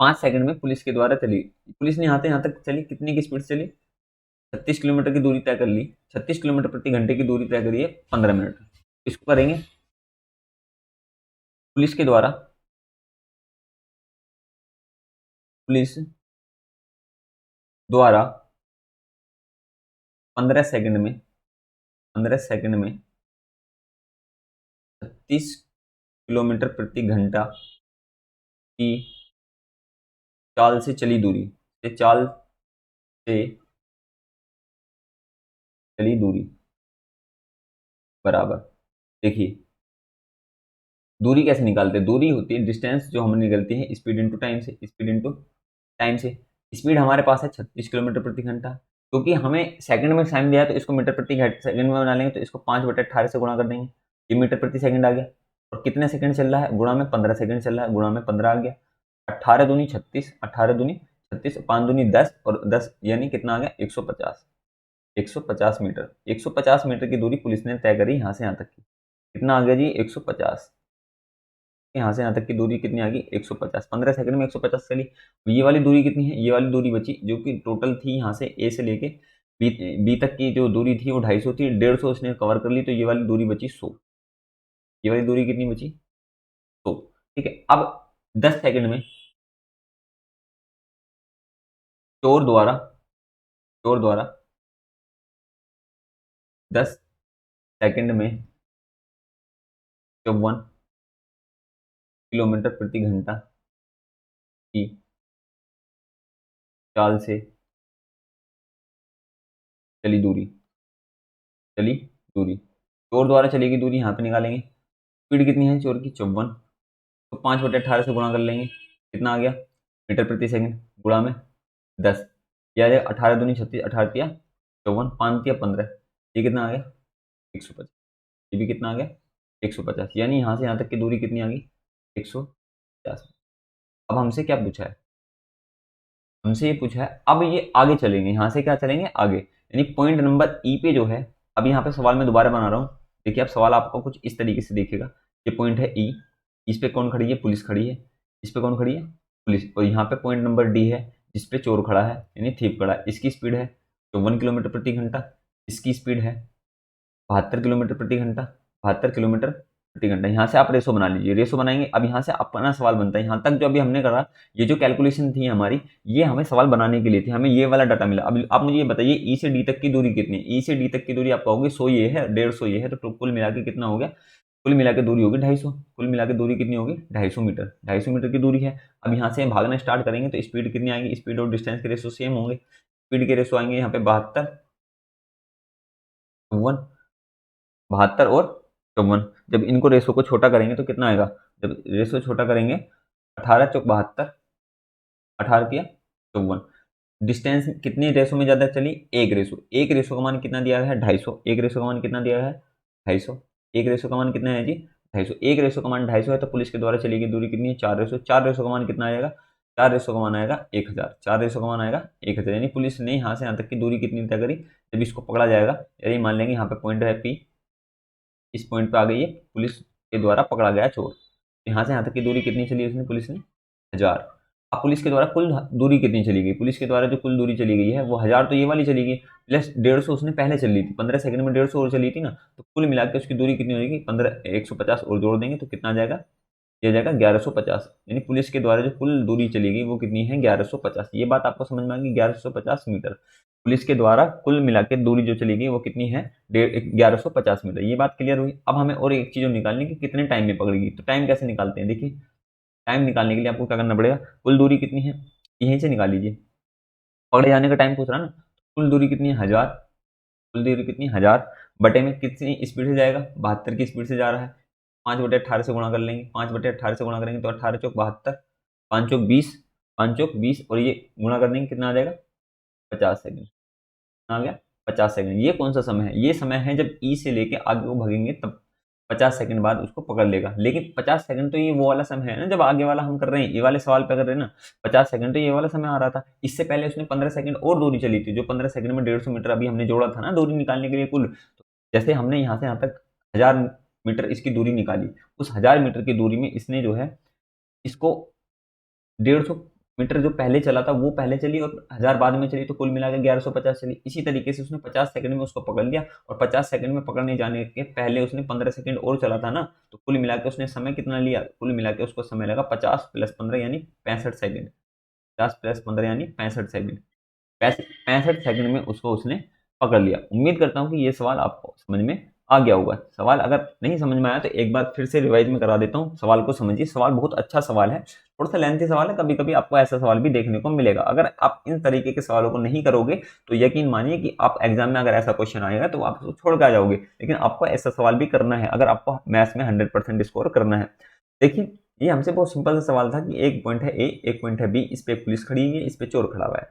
5 सेकंड में पुलिस के द्वारा चली, पुलिस ने यहाँ तक चली, कितनी की स्पीड से चली, 36 किलोमीटर की दूरी तय कर ली। 36 किलोमीटर प्रति घंटे की दूरी तय करी है 15 मिनट। इसको करेंगे पुलिस के द्वारा, पुलिस द्वारा 15 सेकंड में, 15 सेकंड में 36 किलोमीटर प्रति घंटा की चाल से चली दूरी, से चाल से चली दूरी बराबर। देखिए दूरी कैसे निकालते हैं, दूरी होती है डिस्टेंस जो हमें निकलती है स्पीड इंटू टाइम से, स्पीड इंटू टाइम से। स्पीड हमारे पास है 36 किलोमीटर प्रति घंटा, क्योंकि हमें सेकंड में टाइम दिया है तो इसको मीटर प्रति सेकंड में बना लेंगे, तो इसको 5/18 से गुणा कर देंगे, ये मीटर प्रति सेकंड आ गया। और कितने सेकंड चल रहा है, गुणा में 15 सेकंड चल रहा है, गुणा में 15 आ गया। 18 दूनी 36, 18 दूनी 36, 5 दूनी 10 और 10 यानी कितना आ गया 150, 150 मीटर। 150 मीटर की दूरी पुलिस ने तय करी यहाँ से यहाँ तक की। कितना आ गया जी 150। यहाँ से यहाँ तक की दूरी कितनी आ गई 150। 15 सेकंड में 150 चली। ये वाली दूरी कितनी है, ये वाली दूरी बची जो कि टोटल थी यहाँ से ए से लेके बी, बी तक की जो दूरी थी वो 250 थी, 150 इसने कवर कर ली, तो ये वाली दूरी बची 100। ये वाली दूरी कितनी बची 100। ठीक है, अब 10 सेकंड में चोर द्वारा, चोर द्वारा 10 सेकंड में 54 किलोमीटर प्रति घंटा की चाल से चली दूरी, चली दूरी, चोर द्वारा चली गई दूरी यहाँ पे निकालेंगे। स्पीड कितनी है चोर की 54, तो 5/18 से गुणा कर लेंगे, कितना आ गया मीटर प्रति सेकंड, गुणा में 10, या 18 दूनी 36, 18 तिया 54, 5 तिया 15, ये कितना आ गया 150। ये भी कितना आ गया 150, यानी यहाँ से यहाँ तक की दूरी कितनी आ गई 150। अब हमसे क्या पूछा है, हमसे ये पूछा है अब ये आगे चलेंगे, यहाँ से क्या चलेंगे आगे, यानी पॉइंट नंबर ई पे जो है। अब यहाँ पे सवाल मैं दोबारा बना रहा हूँ। देखिए अब सवाल आपको कुछ इस तरीके से दिखेगा। ये पॉइंट है ई, इस पे कौन खड़ी है, पुलिस खड़ी है। इस पे कौन खड़ी है, पुलिस। और यहाँ पे पॉइंट नंबर डी है जिस पे चोर खड़ा है, यानी थीप खड़ा है। इसकी स्पीड है 54 किलोमीटर प्रति घंटा, इसकी स्पीड है 72 किलोमीटर प्रति घंटा, 72 किलोमीटर प्रति घंटा। यहाँ से आप रेसो बना लीजिए, रेसो बनाएंगे। अब यहाँ से अपना सवाल बनता है, यहाँ तक जो अभी हमने करा, ये जो कैलकुलेशन थी हमारी, ये हमें सवाल बनाने के लिए थी, हमें ये वाला डाटा मिला। अब आप मुझे ये बताइए ई से डी तक की दूरी कितनी है। ई से डी तक की दूरी आप कहोगे 100 ये है, 150 ये है, तो कुल मिला के कितना हो गया, कुल मिला के दूरी होगी 250। कुल मिला के दूरी कितनी होगी 250 मीटर, 250 मीटर की दूरी है। अब यहाँ से भागना स्टार्ट करेंगे तो स्पीड कितनी आएगी, स्पीड और डिस्टेंस के रेशो सेम होंगे। स्पीड के रेशो आएंगे यहाँ पे 72 और 54। जब इनको रेशो को छोटा करेंगे तो कितना आएगा, जब रेशो छोटा करेंगे 18 चौक 72, 18 तिया 54। डिस्टेंस कितनी रेशो में ज़्यादा चली, एक रेशो का मान कितना दिया गया है 250, एक रेशो का मान कितना दिया है 250, एक रेशो का मान कितना है जी 250, एक रेशो का मान 250 है तो पुलिस के द्वारा चली गई दूरी कितनी है 4 रेशो का मान कितना आएगा 4 रेशो का मान आएगा 1000, 4 रेशो का मान आएगा 1000, यानी पुलिस ने यहाँ से यहाँ तक की दूरी कितनी तय करी। जब इसको पकड़ा जाएगा, यदि मान लेंगे यहाँ पे पॉइंट है P, इस पॉइंट पे आ गई है, पुलिस के द्वारा पकड़ा गया चोर, यहाँ से यहाँ तक की दूरी कितनी चली उसने पुलिस ने 1000। अब पुलिस के द्वारा कुल दूरी कितनी चली गई, पुलिस के द्वारा जो कुल दूरी चली गई है वो 1000 तो ये वाली चली गई, प्लस 150 उसने पहले चली थी, 15 सेकंड में 150 और चली थी ना, तो कुल मिला के उसकी दूरी कितनी हो जाएगी 15, 150 और जोड़ देंगे तो कितना आ जाएगा, ये जाएगा 1150, यानी पुलिस के द्वारा जो कुल दूरी चली गई वो कितनी है 1150। ये बात आपको समझ में आ गई, 1150 मीटर पुलिस के द्वारा कुल मिला के दूरी जो चली गई वो कितनी है 1150 मीटर। ये बात क्लियर हुई। अब हमें और एक चीज निकालनी कि कितने टाइम में पकड़ेगी, तो टाइम कैसे निकालते हैं, देखिए टाइम निकालने के लिए आपको क्या करना पड़ेगा, कुल दूरी कितनी है यहीं से निकाल लीजिए, पकड़े जाने का टाइम पूछ रहा ना, कुल दूरी कितनी है 1000, कुल दूरी कितनी 1000 बटे में कितनी स्पीड से जाएगा 72 की स्पीड से जा रहा है, 5/18 से गुणा कर लेंगे, 5/18 से गुणा करेंगे तो 18 चौक 72, 5 चौक 20, 5 चौक 20 और ये गुणा कर देंगे कितना आ जाएगा 50 सेकंड, आ गया 50 सेकंड। ये कौन सा समय है, ये समय है जब ई से लेके आगे वो भागेंगे तब 50 सेकंड बाद उसको पकड़ लेगा। लेकिन 50 सेकंड तो ये वो वाला समय है ना जब आगे वाला हम कर रहे हैं, ये वाले सवाल पे कर रहे हैं ना, 50 सेकंड तो ये वाला समय आ रहा था। इससे पहले उसने 15 सेकंड और दूरी चली थी, जो 15 सेकंड में 150 मीटर अभी हमने जोड़ा था ना दूरी निकालने के लिए कुल, तो जैसे हमने यहाँ से यहाँ तक 1000 मीटर इसकी दूरी निकाली, उस 1000 मीटर की दूरी में इसने जो है इसको 150 मीटर जो पहले चला था वो पहले चली और 1000 बाद में चली, तो कुल मिला के 1150 चली। इसी तरीके से उसने 50 सेकंड में उसको पकड़ लिया और 50 सेकंड में पकड़ने जाने के पहले उसने 15 सेकंड और चला था ना, तो कुल मिला के उसने समय कितना लिया, कुल मिला के उसको समय लगा 50 + 15 यानी 65 सेकंड, 50 + 15 यानी 65 सेकंड, 65 सेकंड में उसको उसने पकड़ लिया। उम्मीद करता हूँ कि ये सवाल आपको समझ में आ गया होगा। सवाल अगर नहीं समझ में आया तो एक बार फिर से रिवाइज में करा देता हूँ, सवाल को समझिए। सवाल बहुत अच्छा सवाल है, थोड़ा सा लेंथी सवाल है, कभी कभी आपको ऐसा सवाल भी देखने को मिलेगा। अगर आप इन तरीके के सवालों को नहीं करोगे तो यकीन मानिए कि आप एग्जाम में अगर ऐसा क्वेश्चन आएगा तो आप उसको छोड़ के आ जाओगे, लेकिन आपको ऐसा सवाल भी करना है अगर आपको मैथ्स में 100% स्कोर करना है। देखिए ये हमसे बहुत सिंपल सा सवाल था कि एक पॉइंट है ए, एक पॉइंट है बी, इस पे पुलिस खड़ी हुई है, इस पे चोर खड़ा हुआ है,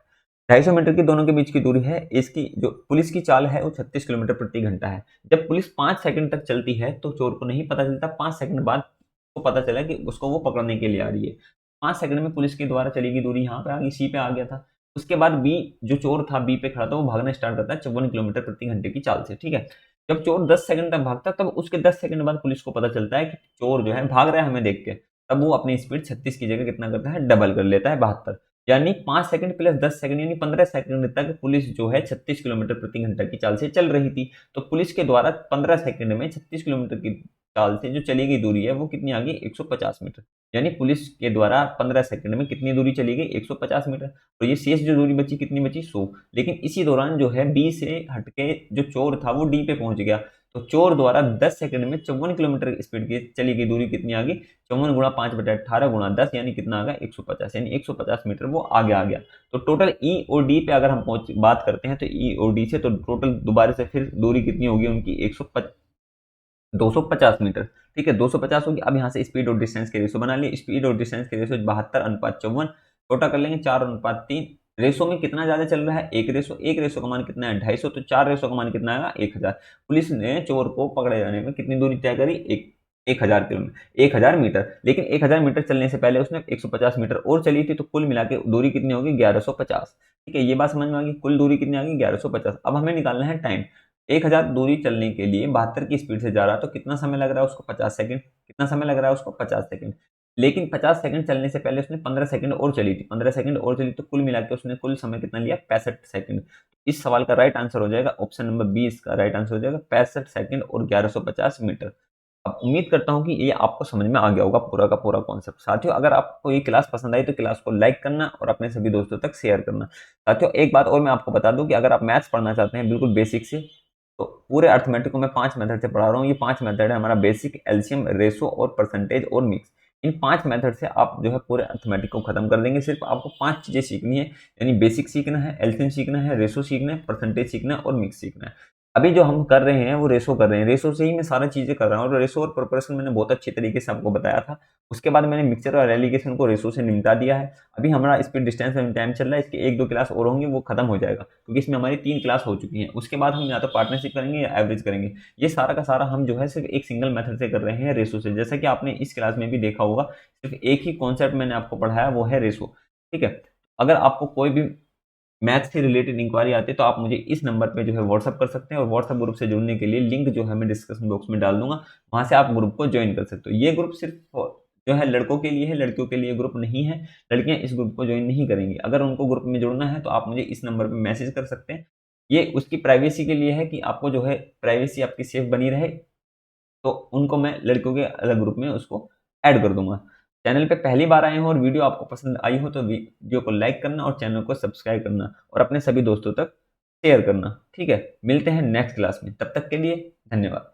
250 मीटर की दोनों के बीच की दूरी है, इसकी जो पुलिस की चाल है वो 36 किलोमीटर प्रति घंटा है। जब पुलिस 5 सेकंड तक चलती है तो चोर को नहीं पता चलता, 5 सेकंड बाद को पता चला कि उसको वो पकड़ने के लिए आ रही है। 5 सेकंड में पुलिस के द्वारा चली गई दूरी यहाँ पे आ गई, सी पे आ गया था। उसके बाद बी जो चोर था बी पे खड़ा था वो भागना स्टार्ट करता है 54 किलोमीटर प्रति घंटे की चाल से, ठीक है। जब चोर 10 सेकंड तक भागता है तब उसके 10 सेकंड बाद पुलिस को पता चलता है कि चोर जो है भाग रहा है हमें देख के, तब वो अपनी स्पीड 36 की जगह कितना करता है डबल कर लेता है 72, यानी 5 सेकंड + 10 सेकंड यानी 15 सेकंड तक पुलिस जो है 36 किलोमीटर प्रति घंटा की चाल से चल रही थी। तो पुलिस के द्वारा 15 सेकंड में 36 किलोमीटर की चाल से जो चली गई दूरी है वो कितनी आ गई 150 मीटर, यानी पुलिस के द्वारा 15 सेकंड में कितनी दूरी चली गई 150 मीटर। तो ये शेष जो दूरी बची कितनी बची 100। लेकिन इसी दौरान जो है बी से हटके जो चोर था वो डी पे पहुंच गया, तो चोर द्वारा 10 सेकंड में 54 किलोमीटर स्पीड की चली गई दूरी कितनी आ गई 54 गुणा 5/18 गुणा 10 यानी कितना आ गया 150, यानी 150 मीटर वो आगे आ गया। तो टोटल ई और डी पे अगर हम बात करते हैं तो ई और डी से तो टोटल दोबारा से फिर दूरी कितनी होगी उनकी 250 मीटर, ठीक है 250 होगी। अब यहाँ से स्पीड और डिस्टेंस के रेशो बना लिए, स्पीड और डिस्टेंस के रेशो 72:54, छोटा कर लेंगे 4:3। रेशो में कितना ज्यादा चल रहा है एक रेशो का मान कितना है 250, तो 4 रेशो का मान कितना आएगा 1000। पुलिस ने चोर को पकड़े जाने में कितनी दूरी तय करी 1000 किलोमीटर 1000 मीटर, लेकिन 1000 मीटर चलने से पहले उसने 150 मीटर और चली थी, तो कुल मिला के दूरी कितनी होगी 1150, ठीक है। ये बात समझ में आ गई, कुल दूरी कितनी आ गई 1150। अब हमें निकालना है टाइम, 1000 दूरी चलने के लिए 72 की स्पीड से जा रहा है तो कितना समय लग रहा है उसको 50 सेकंड, कितना समय लग रहा है उसको 50 सेकंड। लेकिन 50 सेकंड चलने से पहले उसने 15 सेकंड और चली थी, 15 सेकंड और चली, तो कुल मिला के उसने कुल समय कितना लिया 65 सेकंड। इस सवाल का राइट आंसर हो जाएगा ऑप्शन नंबर 20 का राइट आंसर हो जाएगा 65 सेकंड और 1150 मीटर। अब उम्मीद करता हूं कि ये आपको समझ में आ गया होगा पूरा का पूरा कॉन्सेप्ट। साथियों अगर आपको ये क्लास पसंद आई तो क्लास को लाइक करना और अपने सभी दोस्तों तक शेयर करना। साथियों एक बात और मैं आपको बता दूं कि अगर आप मैथ्स पढ़ना चाहते हैं बिल्कुल बेसिक से, तो पूरे अर्थमेटिक को मैं 5 मेथड से पढ़ा रहा हूँ। ये 5 मेथड है हमारा बेसिक, एलसीएम, रेशो और परसेंटेज और मिक्स। इन 5 मेथड से आप जो है पूरे अर्थमेटिक को खत्म कर देंगे। सिर्फ आपको 5 चीजें सीखनी है, यानी बेसिक सीखना है, एलसीएम सीखना है, रेशो सीखना है, परसेंटेज सीखना है और मिक्स सीखना है। अभी जो हम कर रहे हैं वो रेशो कर रहे हैं, रेशो से ही मैं सारी चीज़ें कर रहा हूँ और रेशो और प्रोपोर्शन मैंने बहुत अच्छे तरीके से आपको बताया था। उसके बाद मैंने मिक्सचर और एलिगेशन को रेशो से निपटा दिया है। अभी हमारा स्पीड डिस्टेंस एंड टाइम चल रहा है, इसकी 1-2 क्लास और होंगी, वो खत्म हो जाएगा क्योंकि इसमें हमारी 3 क्लास हो चुकी हैं। उसके बाद हम या तो पार्टनरशिप करेंगे या एवरेज करेंगे। ये सारा का सारा हम जो है सिर्फ एक सिंगल मेथड से कर रहे हैं, रेशो से। जैसा कि आपने इस क्लास में भी देखा होगा, सिर्फ एक ही कॉन्सेप्ट मैंने आपको पढ़ाया, वो है रेशो। ठीक है? अगर आपको कोई भी मैथ से रिलेटेड इंक्वायरी आती है तो आप मुझे इस नंबर पे जो है व्हाट्सअप कर सकते हैं और व्हाट्सअप ग्रुप से जुड़ने के लिए लिंक जो है मैं डिस्क्रिप्शन बॉक्स में डाल दूंगा, वहां से आप ग्रुप को ज्वाइन कर सकते हो। ये ग्रुप सिर्फ जो है लड़कों के लिए है, लड़कियों के लिए ग्रुप नहीं है। लड़कियां इस ग्रुप को ज्वाइन नहीं करेंगी। अगर उनको ग्रुप में जुड़ना है तो आप मुझे इस नंबर पर मैसेज कर सकते हैं। ये उसकी प्राइवेसी के लिए है कि आपको जो है प्राइवेसी आपकी सेफ बनी रहे, तो उनको मैं लड़कियों के अलग ग्रुप में उसको ऐड कर दूंगा। चैनल पे पहली बार आए हो और वीडियो आपको पसंद आई हो तो वीडियो को लाइक करना और चैनल को सब्सक्राइब करना और अपने सभी दोस्तों तक शेयर करना। ठीक है? मिलते हैं नेक्स्ट क्लास में, तब तक के लिए धन्यवाद।